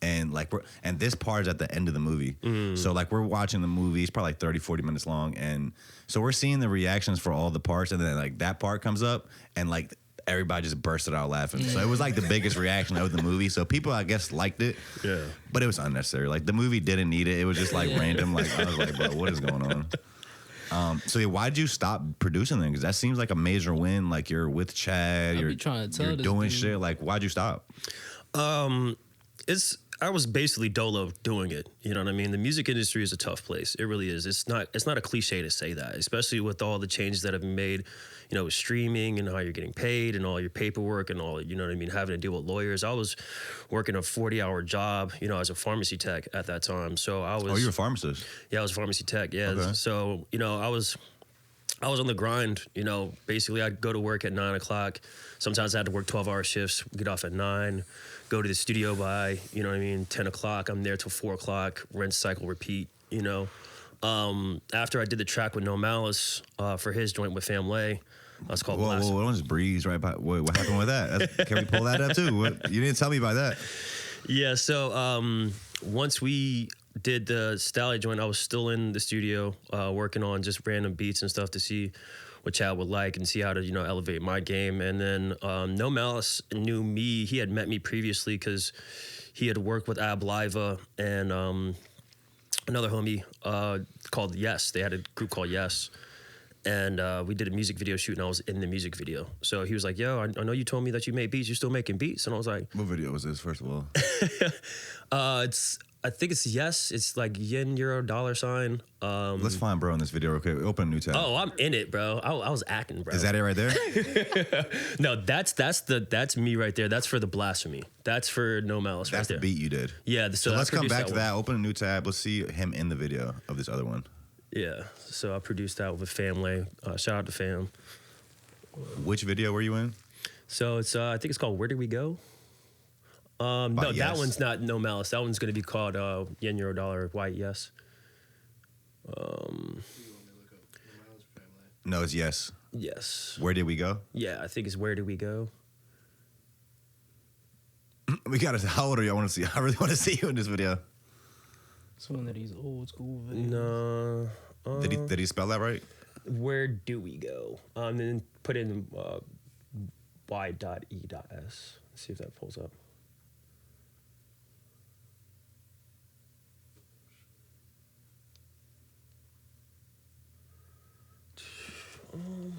And like and this part is at the end of the movie. So like we're watching the movie. It's probably like 30, 40 minutes long, and so we're seeing the reactions for all the parts, and then like that part comes up, and like everybody just bursted out laughing. So it was like the biggest reaction of the movie. So people, I guess, liked it. Yeah. But it was unnecessary. Like the movie didn't need it. It was just like random. Like I was like, bro, what is going on? So yeah, why'd you stop producing them? Because that seems like a major win. Like you're with Chad. You're trying to tell you're doing shit. Like why'd you stop? I was basically dolo doing it. You know what I mean? The music industry is a tough place. It really is. It's not a cliche to say that, especially with all the changes that have been made, you know, with streaming and how you're getting paid and all your paperwork and all, you know what I mean, having to deal with lawyers. I was working a 40-hour job, you know, as a pharmacy tech at that time. So I was... Oh, you're a pharmacist? Yeah, I was a pharmacy tech, yeah. Okay. So, you know, I was on the grind, you know. Basically, I'd go to work at 9 o'clock. Sometimes I had to work 12-hour shifts, get off at 9, go to the studio by, you know what I mean, 10 o'clock. I'm there till 4 o'clock, rinse, cycle, repeat, you know. After I did the track with No Malice for his joint with Family, that's called Blast. Whoa, don't just breeze right by. What happened with that? Can we pull that up too? You didn't tell me about that. Yeah, so once we did the Stallion joint, I was still in the studio working on just random beats and stuff to see what Chad would like and see how to, you know, elevate my game. And then No Malice knew me. He had met me previously because he had worked with Ab Liva and another homie called Yes. They had a group called Yes. And we did a music video shoot, and I was in the music video. So he was like, yo, I know you told me that you made beats. You're still making beats? And I was like... What video was this, first of all? I think it's Yes. It's like yen, euro, dollar sign. Let's find bro in this video. Okay, open a new tab. Oh, I'm in it, bro. I was acting, bro. Is that it right there? No, that's me right there. That's for the Blasphemy. That's for No Malice right there. That's the beat you did. Yeah. So let's come back to that. Open a new tab. Let's see him in the video of this other one. Yeah. So I produced that with Family. Shout out to Fam. Which video were you in? So it's I think it's called Where Did We Go? No, Yes. That one's not No Malice. That one's going to be called Yen, Euro, Dollar, White, Yes. No, it's Yes. Yes. Where Did We Go? Yeah, I think it's Where Did We Go? We got to. How old are you? I really want to see you in this video. It's one of these old school videos. No. Did he spell that right? Where do we go? And then put in y.e.s. See if that pulls up.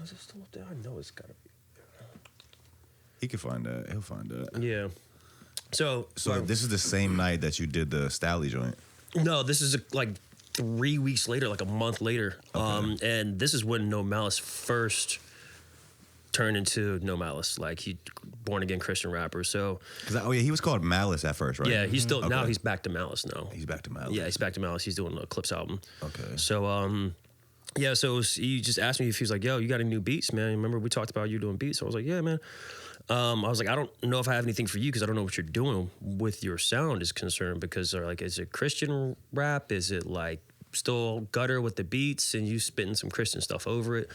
Is it still up there? I know it's gotta be. He can find that. He'll find that. Yeah. So this is the same night that you did the Stally joint. No, this is like 3 weeks later, like a month later. Okay. And this is when No Malice first turned into No Malice, like he born again Christian rapper. So he was called Malice at first, right? Yeah, he's still now he's back to Malice now. He's back to Malice. Yeah, he's back to Malice. He's doing a Clips album. Okay. So yeah, so he just asked me if he was like, yo, you got any new beats, man? Remember we talked about you doing beats? So I was like, yeah, man. I was like, I don't know if I have anything for you because I don't know what you're doing with your sound is concerned, because they're like, is it Christian rap? Is it like still gutter with the beats and you spitting some Christian stuff over it?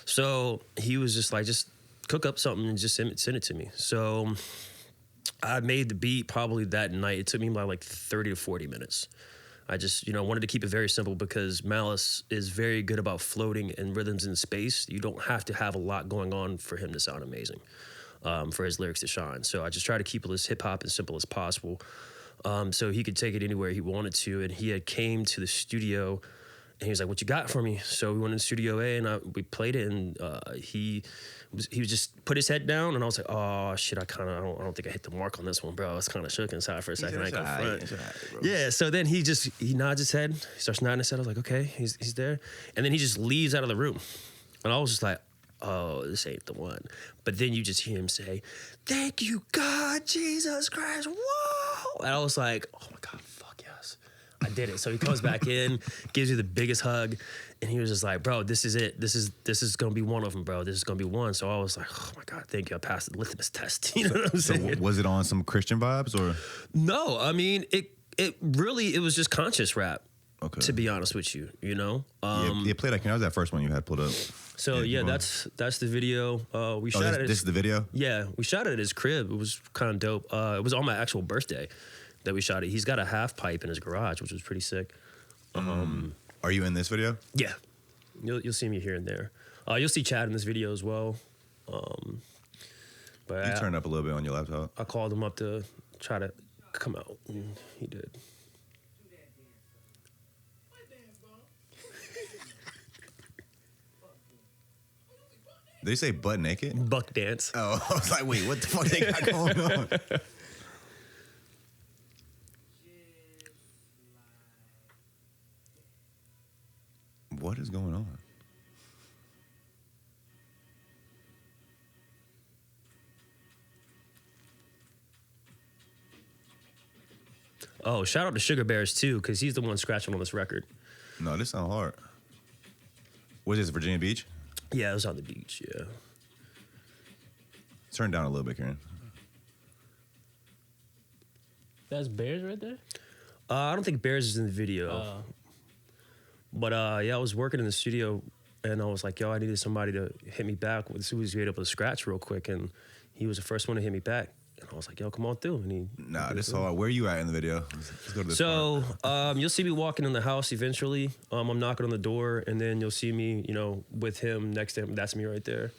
So he was just like, just cook up something and just send it to me. So I made the beat probably that night. It took me about like 30 to 40 minutes. I just, wanted to keep it very simple because Malice is very good about floating in rhythms in space. You don't have to have a lot going on for him to sound amazing, for his lyrics to shine. So I just try to keep it as hip-hop and simple as possible, so he could take it anywhere he wanted to. And he had came to the studio and he was like, what you got for me? So we went in Studio A and we played it, and he was just put his head down, and I was like, oh shit, I don't think I hit the mark on this one, bro. I was kind of shook inside for a second. I ain't gonna front. Yeah, so then he nods his head, he starts nodding his head. I was like, okay, he's there. And then he just leaves out of the room. And I was just like, oh, this ain't the one. But then you just hear him say, thank you, God, Jesus Christ, whoa. And I was like, oh my God, fuck yes. I did it. So he comes back in, gives you the biggest hug, and he was just like, bro, this is it. This is gonna be one of them, bro. This is gonna be one. So I was like, oh my God, thank you. I passed the litmus test. You know what I'm saying? So was it on some Christian vibes or? No, I mean it was just conscious rap. Okay. To be honest with you, Yeah, play that. That was that first one you had pulled up. So yeah, that's the video. We shot it. This is the video. Yeah, we shot it at his crib. It was kind of dope. It was on my actual birthday that we shot it. He's got a half pipe in his garage, which was pretty sick. Are you in this video? Yeah, you'll see me here and there. You'll see Chad in this video as well. But You turned up a little bit on your laptop. I called him up to try to come out, and he did. Did they say butt naked? Buck dance. Oh, I was like, wait, what the fuck they got going on? What is going on? Oh, shout out to Sugar Bears too, because he's the one scratching on this record. No, this sounds hard. What is this, Virginia Beach? Yeah, it was on the beach, yeah. Turn down a little bit, Karen. That's Bears right there? I don't think Bears is in the video. But yeah, I was working in the studio, and I was like, yo, I needed somebody to hit me back as soon as you able to scratch real quick. And he was the first one to hit me back. And I was like, yo, come on through. And he this hard. Where are you at in the video? Let's go to this part. You'll see me walking in the house eventually. I'm knocking on the door, and then you'll see me, with him next to him. That's me right there.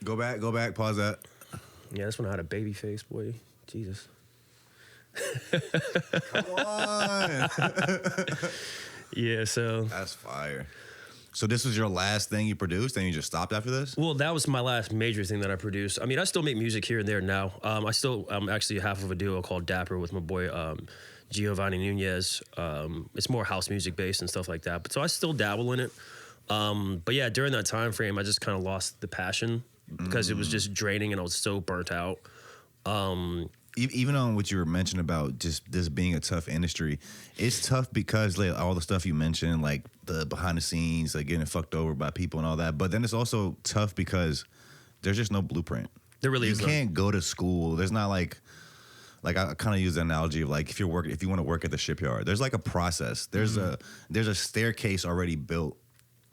Go back, pause that. Yeah, this one I had a baby face, boy. Jesus. Come on. Yeah, so. That's fire. So this was your last thing you produced, and you just stopped after this? Well, that was my last major thing that I produced. I mean, I still make music here and there now. I'm actually half of a duo called Dapper with my boy Giovanni Nunez. It's more house music based and stuff like that. But so I still dabble in it. But yeah, during that time frame, I just kind of lost the passion because it was just draining and I was so burnt out. Even on what you were mentioning about just this being a tough industry, it's tough because like all the stuff you mentioned, like the behind the scenes, like getting fucked over by people and all that. But then it's also tough because there's just no blueprint. There really is. You can't go to school. There's not like I kind of use the analogy of like if you want to work at the shipyard, there's like a process. There's a staircase already built.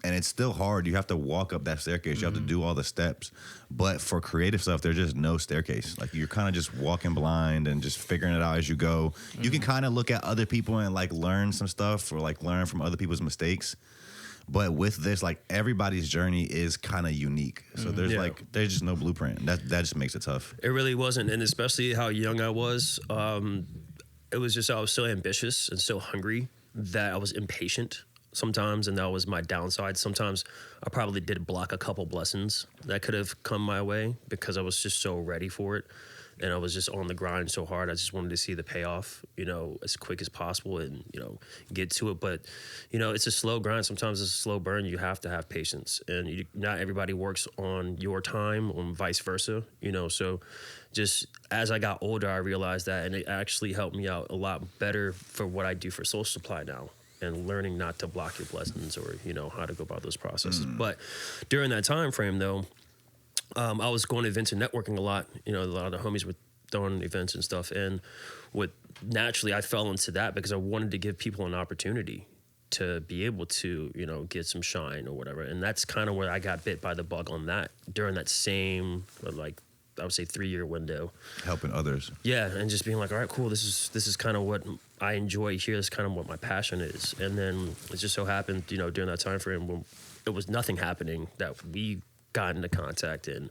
And it's still hard. You have to walk up that staircase. You have to do all the steps. But for creative stuff, there's just no staircase. Like you're kind of just walking blind and just figuring it out as you go. You can kind of look at other people and like learn some stuff or like learn from other people's mistakes. But with this, like everybody's journey is kind of unique. So there's just no blueprint. That just makes it tough. It really wasn't. And especially how young I was, it was just I was so ambitious and so hungry that I was impatient sometimes, and that was my downside. Sometimes I probably did block a couple blessings that could have come my way because I was just so ready for it, and I was just on the grind so hard. I just wanted to see the payoff, as quick as possible and, get to it. But, it's a slow grind. Sometimes it's a slow burn. You have to have patience, and not everybody works on your time or vice versa, so just as I got older, I realized that, and it actually helped me out a lot better for what I do for Social Supply now. And learning not to block your blessings or, how to go about those processes. But during that time frame, though, I was going to events and networking a lot. You know, a lot of the homies were throwing events and stuff. And naturally, I fell into that because I wanted to give people an opportunity to be able to, you know, get some shine or whatever. And that's kind of where I got bit by the bug on that during that same, like, I would say 3-year window. Helping others. Yeah, and just being like, all right, cool. This is kind of what I enjoy here. This is kind of what my passion is. And then it just so happened, you know, during that time frame when it was nothing happening, that we got into contact, and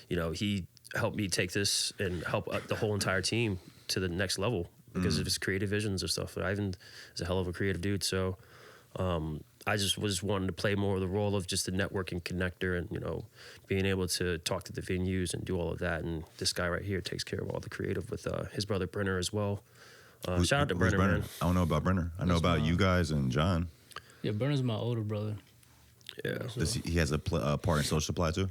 you know, he helped me take this and help the whole entire team to the next level because of his creative visions and stuff. Ivan is a hell of a creative dude, so I just was wanting to play more of the role of just the networking connector, and you know, being able to talk to the venues and do all of that. And this guy right here takes care of all the creative with his brother Brenner as well. Shout out to Brenner, man. I don't know about Brenner. I know about you guys and John. Yeah, Brenner's my older brother. Yeah, He has a part in Social Supply too.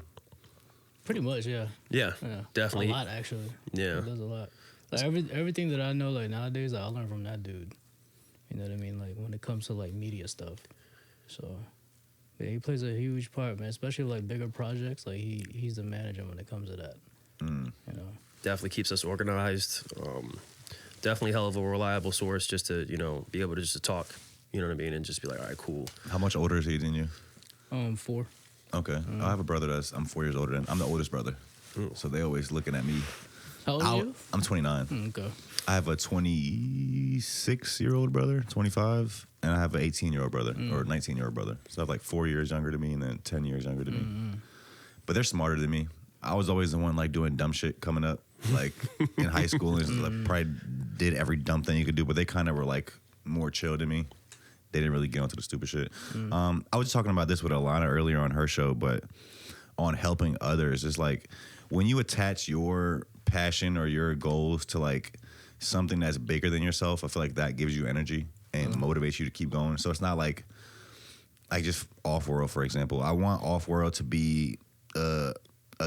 Pretty much, yeah. Yeah, definitely. A lot, actually. Yeah. He does a lot. Like everything that I know, like nowadays, I learned from that dude. You know what I mean? Like when it comes to like media stuff. So, yeah, he plays a huge part, man. Especially like bigger projects. Like he's the manager when it comes to that. You know. Definitely keeps us organized. Definitely hell of a reliable source just to, you know, be able to just to talk. You know what I mean? And just be like, all right, cool. How much older is he than you? 4. Okay. I have a brother I'm 4 years older than. I'm the oldest brother. So they always looking at me. How old are you? I'm 29. Okay. I have a 26-year-old brother, 25, and I have an 18-year-old brother or 19-year-old brother. So I have like 4 years younger than me and then 10 years younger than me. But they're smarter than me. I was always the one like doing dumb shit coming up, like in high school, and like, probably did every dumb thing you could do. But they kind of were like more chill than me. They didn't really get onto the stupid shit. I was just talking about this with Alana earlier on her show, but on helping others, it's like when you attach your passion or your goals to like something that's bigger than yourself, I feel like that gives you energy and motivates you to keep going. So it's not like just Off-World, for example. I want Off-World to be a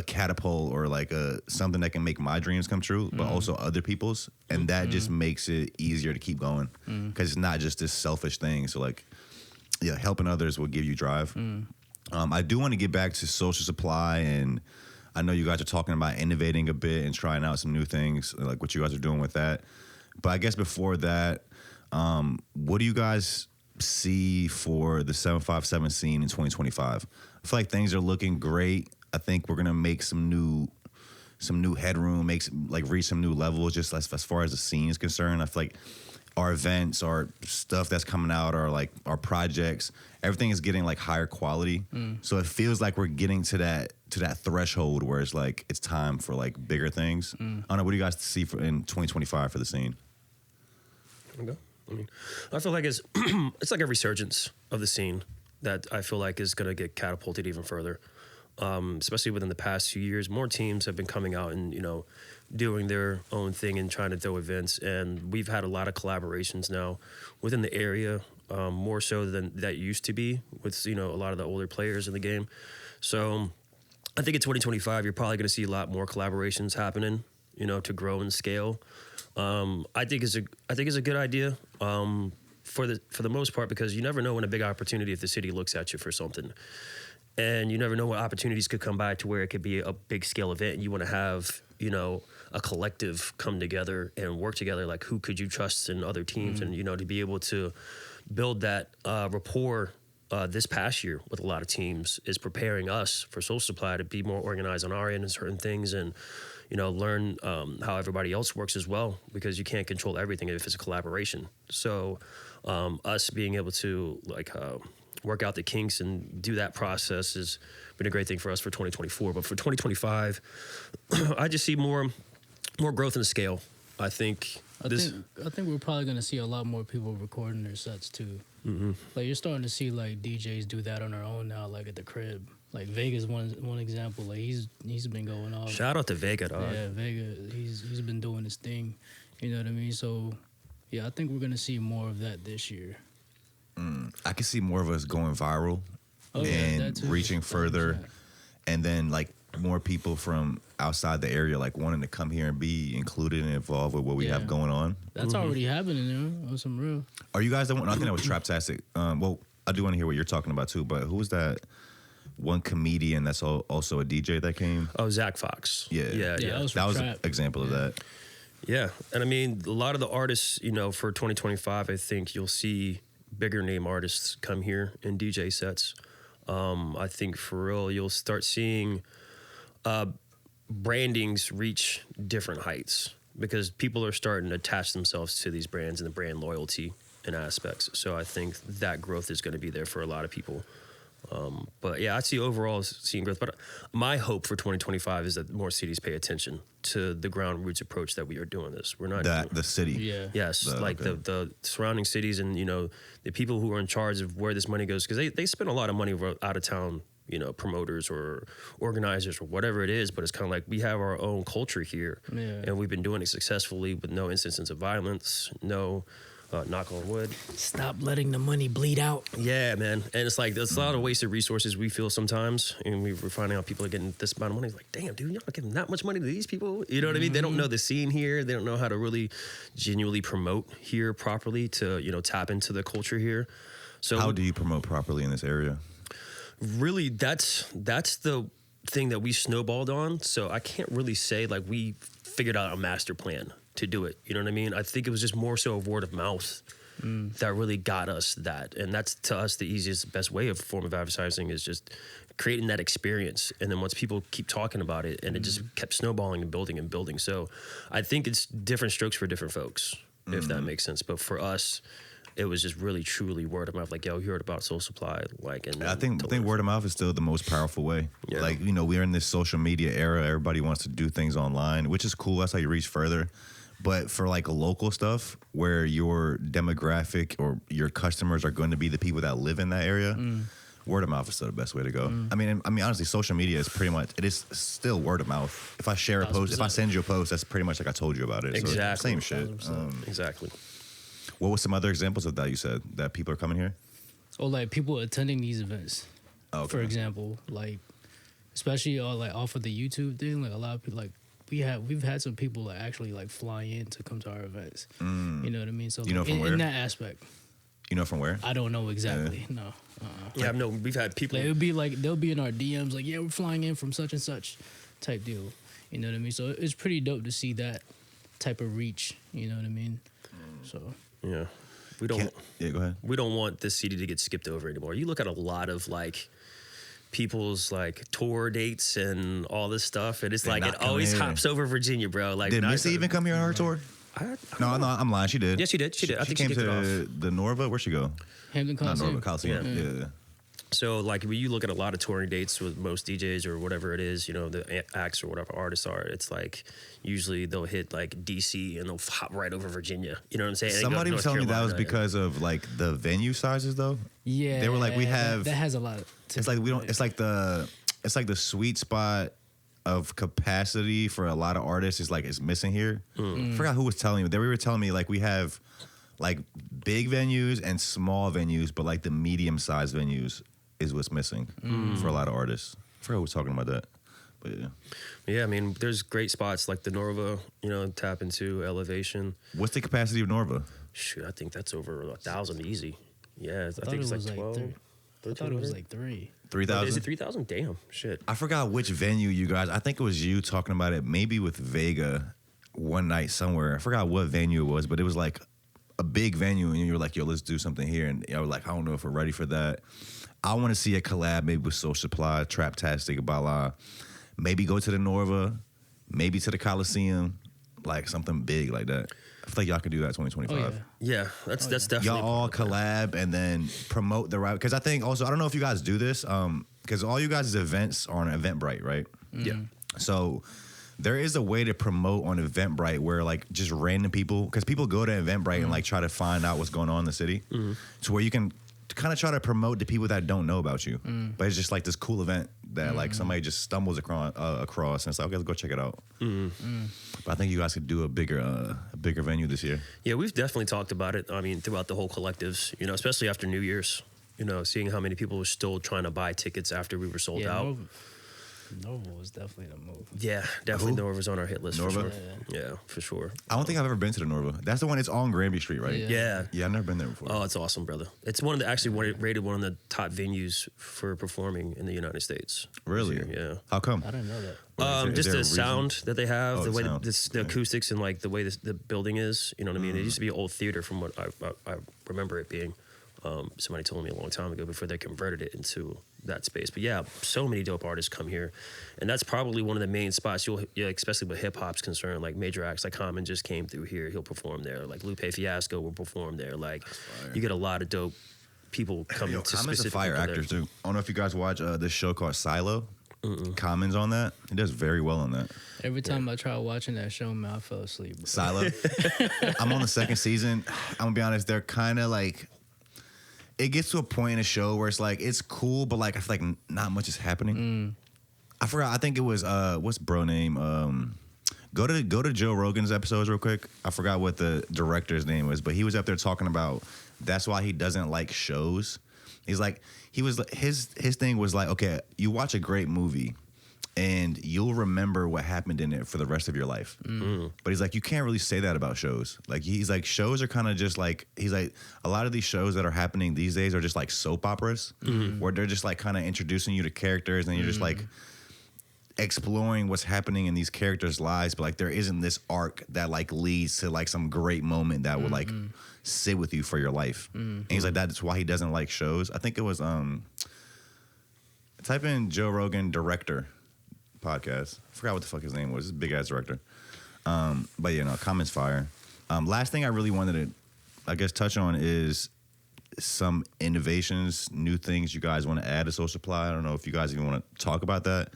catapult or like something that can make my dreams come true, but also other people's, and that just makes it easier to keep going because it's not just this selfish thing. So like, yeah, helping others will give you drive. I do want to get back to Social Supply, and I know you guys are talking about innovating a bit and trying out some new things, like what you guys are doing with that. But I guess before that, what do you guys see for the 757 scene in 2025? I feel like things are looking great. I think we're gonna make some new headroom, reach some new levels. Just as far as the scene is concerned, I feel like our events, our stuff that's coming out, our projects, everything is getting like higher quality. So it feels like we're getting to that threshold where it's like it's time for like bigger things. I don't know. What do you guys see in 2025 for the scene? Okay. I mean, I feel like it's like a resurgence of the scene that I feel like is gonna get catapulted even further. Especially within the past few years, more teams have been coming out and, you know, doing their own thing and trying to throw events. And we've had a lot of collaborations now within the area, more so than that used to be with, you know, a lot of the older players in the game. So I think in 2025, you're probably going to see a lot more collaborations happening, you know, to grow and scale. I think it's a good idea for the most part, because you never know when a big opportunity, if the city looks at you for something. And you never know what opportunities could come by to where it could be a big scale event. And you want to have, you know, a collective come together and work together. Like, who could you trust in other teams? And, you know, to be able to build that rapport this past year with a lot of teams is preparing us for Social Supply to be more organized on our end in certain things and, you know, learn how everybody else works as well, because you can't control everything if it's a collaboration. So us being able to, like, work out the kinks and do that process has been a great thing for us for 2024. But for 2025, I just see more growth in the scale. I think we're probably going to see a lot more people recording their sets too. Like, you're starting to see like DJs do that on their own now, like at the crib. Like Vega's one example. Like he's been going off. Shout out to Vega, dog. Yeah, Vega. He's been doing his thing. You know what I mean? So yeah, I think we're gonna see more of that this year. I can see more of us going viral and reaching further, and then like more people from outside the area like wanting to come here and be included and involved with what we have going on. That's already happening, you know, on some real. Are you guys the one? I think that was Traptastic. Well, I do want to hear what you're talking about too. But who was that one comedian that's also a DJ that came. Oh, Zach Fox. Yeah. That was an example of that. Yeah, and I mean, a lot of the artists, you know, for 2025, I think you'll see bigger name artists come here in DJ sets. I think for real, you'll start seeing brandings reach different heights because people are starting to attach themselves to these brands and the brand loyalty and aspects. So I think that growth is going to be there for a lot of people. But yeah, I see overall seeing growth. But my hope for 2025 is that more cities pay attention to the ground roots approach that we are doing this. We're not the city. Yeah. Yes, the surrounding cities and, you know, the people who are in charge of where this money goes, because they spend a lot of money out of town, you know, promoters or organizers or whatever it is. But it's kind of like we have our own culture here, and we've been doing it successfully with no instances of violence, no. Knock on wood. Stop letting the money bleed out. Yeah, man. And it's like, there's a lot of wasted resources we feel sometimes. And we're finding out people are getting this amount of money. It's like, damn, dude, you're not giving that much money to these people. You know what I mean? They don't know the scene here. They don't know how to really genuinely promote here properly to, you know, tap into the culture here. So how do you promote properly in this area? Really, that's the thing that we snowballed on. So I can't really say like we figured out a master plan to do it. You know what I mean? I think it was just more so a word of mouth that really got us that. And that's, to us, the easiest, best way of form of advertising is just creating that experience. And then once people keep talking about it, and it just kept snowballing and building and building. So I think it's different strokes for different folks, if that makes sense. But for us, it was just really, truly word of mouth. Like, yo, you heard about Soul Supply. Like, and I think word of mouth is still the most powerful way. Yeah. Like, you know, we're in this social media era. Everybody wants to do things online, which is cool. That's how you reach further. But for like local stuff where your demographic or your customers are going to be the people that live in that area, word of mouth is still the best way to go. I mean, honestly, social media is pretty much, it is still word of mouth. If I share a post, if I send you a post, that's pretty much like I told you about it. Exactly. So same shit. Exactly. What was some other examples of that you said, that people are coming here? Or like people attending these events, for example, like especially like off of the YouTube thing, like a lot of people like, we've had some people that actually like fly in to come to our events. You know what I mean? So you know from where? In that aspect. You know from where? I don't know exactly. Yeah. No. Yeah, no, we've had people. Like, it would be like they'll be in our DMs like, yeah, we're flying in from such and such type deal. You know what I mean? So it's pretty dope to see that type of reach. You know what I mean? So yeah, we don't. Yeah, go ahead. We don't want this city to get skipped over anymore. You look at a lot of like people's like tour dates and all this stuff, and it's like it always hops over Virginia, bro. Like, did Missy even come here on her tour? No, I'm lying. She did. Yes, she did. She did. I think she came kicked to it off. the Norva. Where'd she go? Hampton Coliseum. Not Norva, Coliseum. Yeah. So like when you look at a lot of touring dates with most DJs or whatever it is, you know, the acts or whatever artists are, it's like usually they'll hit like DC and they'll hop right over Virginia. You know what I'm saying? Somebody was telling me that was because of like the venue sizes though. Yeah, they were like, we have that has a lot. It's like we don't. It's like the sweet spot of capacity for a lot of artists is like it's missing here. I forgot who was telling me. They were telling me like we have like big venues and small venues, but like the medium sized venues is what's missing for a lot of artists. I forgot who was talking about that, but yeah. Yeah, I mean, there's great spots like the Norva, you know, tap into Elevation. What's the capacity of Norva? Shoot, I think that's over 1,000 easy. Yeah, I think it's was like 12. I thought it was like 3. 3,000? Is it 3,000? Damn, shit. I forgot which venue you guys. I think it was you talking about it, maybe with Vega one night somewhere. I forgot what venue it was, but it was like a big venue, and you were like, "Yo, let's do something here." And I was like, "I don't know if we're ready for that." I want to see a collab, maybe with Soul Supply, Traptastic, Bala. Maybe go to the Norva, maybe to the Coliseum, like something big like that. I feel like y'all can do that 2025. Oh, Yeah, that's definitely. Y'all all collab and then promote the right. Because I think also, I don't know if you guys do this, because all you guys' events are on Eventbrite, right? Yeah. So there is a way to promote on Eventbrite where like just random people, because people go to Eventbrite and like try to find out what's going on in the city, to where you can kind of try to promote to people that don't know about you. But it's just like this cool event that like somebody just stumbles across and it's like, okay, let's go check it out. But I think you guys could do a bigger venue this year. Yeah, we've definitely talked about it. I mean, throughout the whole collectives, you know, especially after New Year's, you know, seeing how many people were still trying to buy tickets after we were sold out. Norval was definitely the move. Yeah, definitely Norva's on our hit list for Norva? sure. Yeah, for sure. I don't think I've ever been to the Norva. That's the one. It's on Granby Street, right? Yeah. Yeah. I've never been there before. Oh, it's awesome, brother. It's rated one of the top venues for performing in the United States. Really? This year, How come? I didn't know that. Is Just there a the reason? sound that they have, Oh, the the way sound. the acoustics and like the way the building is. You know what I mean? It used to be an old theater from what I remember it being. Somebody told me a long time ago before they converted it into that space. But yeah, so many dope artists come here, and that's probably one of the main spots. Especially with hip hop's concerned, like major acts like Common just came through here. He'll perform there. Like Lupe Fiasco will perform there. Like you get a lot of dope people coming to Common's a specifically fire there. actor too. I don't know if you guys watch this show called Silo. Common's on that. He does very well on that. Every time I tried watching that show, man, I fell asleep. Bro. Silo. I'm on the second season. I'm gonna be honest. They're kind of like. It gets to a point in the show where it's like it's cool, but like I feel like not much is happening. I forgot. I think it was what's bro name? Go to Joe Rogan's episodes real quick. I forgot what the director's name was, but he was up there talking about that's why he doesn't like shows. He's like his thing was like, okay, you watch a great movie and you'll remember what happened in it for the rest of your life. But he's like, you can't really say that about shows. Like he's like, shows are kind of just like, he's like, a lot of these shows that are happening these days are just like soap operas where they're just like kind of introducing you to characters and you're just like exploring what's happening in these characters' lives, but like there isn't this arc that like leads to like some great moment that would like sit with you for your life. And he's like, that's why he doesn't like shows. I think it was type in Joe Rogan director podcast. I forgot what the fuck his name was. This big ass director. But you know, Common's fire. Last thing I really wanted to, I guess, touch on is some innovations, new things you guys want to add to Social Supply. I don't know if you guys even want to talk about that.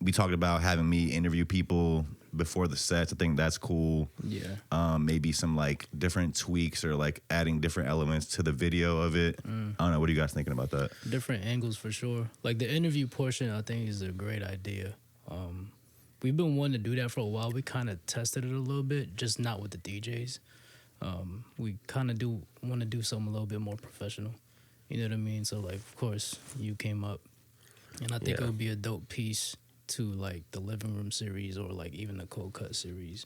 We talked about having me interview people before the sets. I think that's cool. Yeah. Maybe some like different tweaks or like adding different elements to the video of it. I don't know. What are you guys thinking about that? Different angles for sure. Like the interview portion, I think is a great idea. We've been wanting to do that for a while. We kind of tested it a little bit, just not with the DJs. We kind of do want to do something a little bit more professional. You know what I mean? So like, of course, you came up, and I think it would be a dope piece to like the living room series or like even the cold cut series.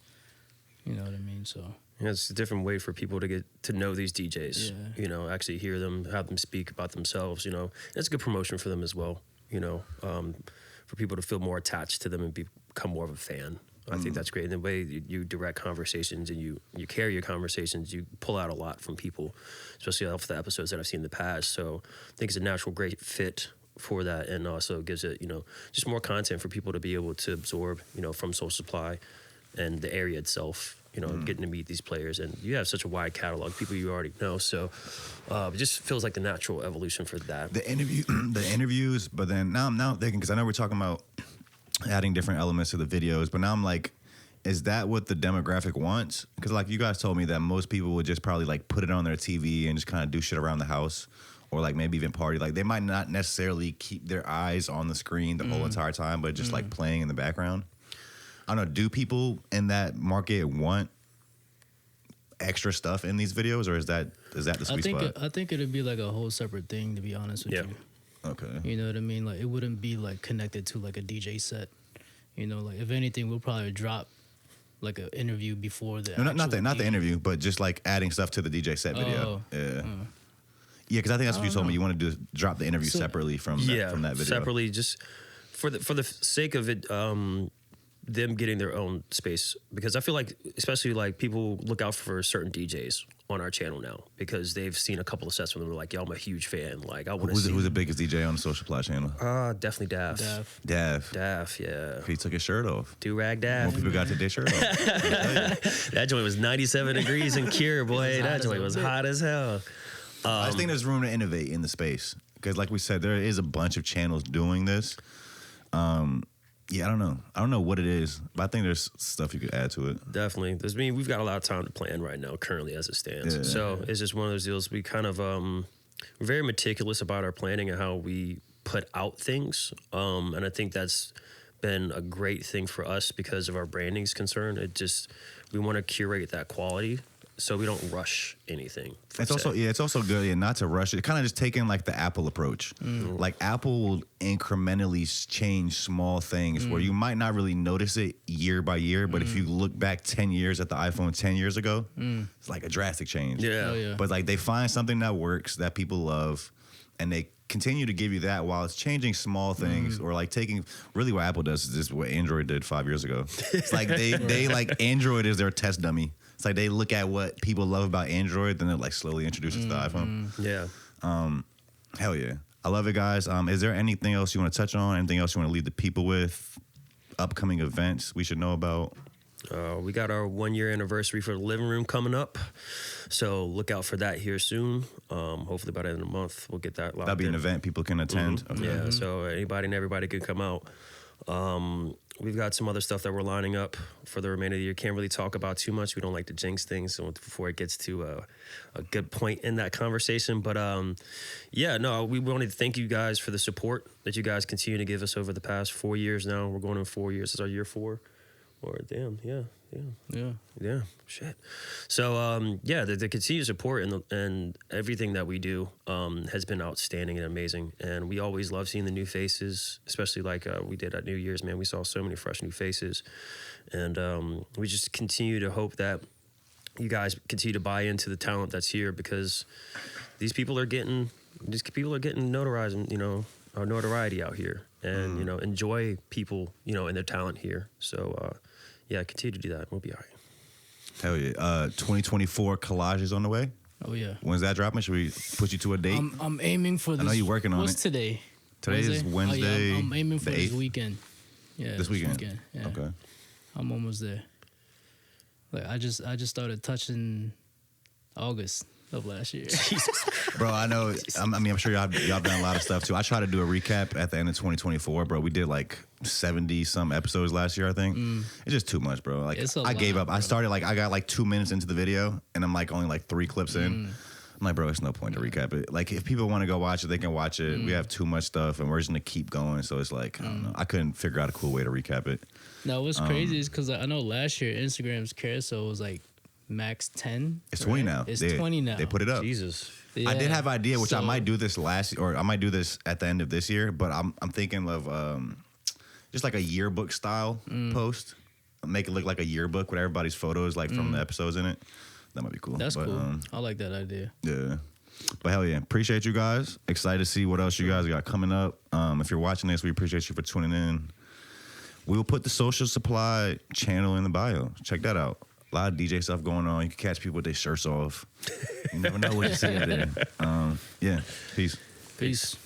You know what I mean? So Yeah, it's a different way for people to get to know these DJs. Yeah. You know, actually hear them, have them speak about themselves. You know, and it's a good promotion for them as well. You know, for people to feel more attached to them and become more of a fan. I think that's great. And the way you direct conversations and you carry your conversations, you pull out a lot from people, especially off the episodes that I've seen in the past. So I think it's a natural, great fit for that, and also gives it, you know, just more content for people to be able to absorb, you know, from Social Supply and the area itself, you know, getting to meet these players. And you have such a wide catalog, people you already know. So it just feels like the natural evolution for that. The interviews, but then now I'm thinking, because I know we're talking about adding different elements to the videos, but now I'm like, is that what the demographic wants? Because like you guys told me that most people would just probably like put it on their TV and just kind of do shit around the house, or like maybe even party. Like they might not necessarily keep their eyes on the screen the whole entire time, but just like playing in the background. I don't know, do people in that market want extra stuff in these videos, or is that the sweet spot? I think it'd be like a whole separate thing, to be honest with you. Okay. You know what I mean? Like it wouldn't be like connected to like a DJ set. You know, like if anything, we'll probably drop like an interview before the. No, not the DJ. interview, but just like adding stuff to the DJ set video. Yeah. Yeah, because I think that's what you told me. You want to drop the interview separately from that video. Separately, just for the sake of it, them getting their own space, because I feel like especially like people look out for certain DJs on our channel now because they've seen a couple of sets where they're like, yo, I'm a huge fan. Like I want to see. Who's the biggest DJ on the Social Supply channel? Definitely Daff. Daff. Yeah. He took his shirt off. Do-rag More Daff. people got to their shirt off. That joint was 97 degrees in Cure, boy. That joint was hot as hell. I just think there's room to innovate in the space because, like we said, there is a bunch of channels doing this. Yeah, I don't know what it is, but I think there's stuff you could add to it. Definitely. We've got a lot of time to plan right now, currently as it stands. Yeah. So it's just one of those deals. We kind of we're very meticulous about our planning and how we put out things. And I think that's been a great thing for us because of our branding's concern. We want to curate that quality so we don't rush anything. It's also good not to rush it. Kind of just taking like the Apple approach. Like Apple will incrementally change small things where you might not really notice it year by year, but if you look back 10 years at the iPhone 10 years ago, it's like a drastic change. Yeah. Oh, yeah. But like they find something that works that people love, and they continue to give you that while it's changing small things or like taking really what Apple does is what Android did 5 years ago. It's like they like Android is their test dummy. It's like they look at what people love about Android, then they're like slowly introduce it to the iPhone. Yeah. Hell yeah. I love it, guys. Is there anything else you want to touch on? Anything else you want to leave the people with? Upcoming events we should know about? We got our 1 year anniversary for the living room coming up, so look out for that here soon. Hopefully by the end of the month we'll get that locked That'll be in. an event people can attend. Okay. Yeah, so anybody and everybody can come out. We've got some other stuff that we're lining up for the remainder of the year. Can't really talk about too much. We don't like to jinx things before it gets to a good point in that conversation. But we wanted to thank you guys for the support that you guys continue to give us over the past 4 years now. We're going on 4 years. It's our year 4. Or shit. So the continued support and everything that we do has been outstanding and amazing, and we always love seeing the new faces, especially like we did at New Year's. Man, we saw so many fresh new faces, and we just continue to hope that you guys continue to buy into the talent that's here, because these people are getting notoriety out here, and enjoy people and their talent here. So continue to do that. We'll be all right. Hell yeah. 2024 collage is on the way. Oh yeah. When's that dropping? Should we put you to a date? I'm aiming for this. I know you're working on What's it. today? Today is Wednesday. Oh, yeah, I'm aiming for the this 8th? weekend. Yeah. This weekend. Yeah. Okay. I'm almost there. Like I just started touching August of last year. Bro, I know. I'm sure y'all done a lot of stuff too. I try to do a recap at the end of 2024, bro. We did like 70 some episodes last year, I think. It's just too much, bro. Like I gave up. Bro. I started I got like 2 minutes into the video, and I'm like only like 3 clips in. I'm like, bro, it's no point to recap it. Like if people want to go watch it, they can watch it. We have too much stuff, and we're just gonna keep going. So it's like I don't know. I couldn't figure out a cool way to recap it. No, what's crazy is because I know last year Instagram's carousel was like max 10. It's 20 now. It's 20 now. They put it up. Jesus. Yeah. I did have an idea, which I might do this I might do this at the end of this year, but I'm thinking of just like a yearbook style post. Make it look like a yearbook with everybody's photos like from the episodes in it. That might be cool. That's cool. I like that idea. Yeah. But hell yeah. Appreciate you guys. Excited to see what else you guys got coming up. If you're watching this, we appreciate you for tuning in. We will put the Social Supply channel in the bio. Check that out. A lot of DJ stuff going on. You can catch people with their shirts off. You never know what you see out there. Yeah. Peace. Peace.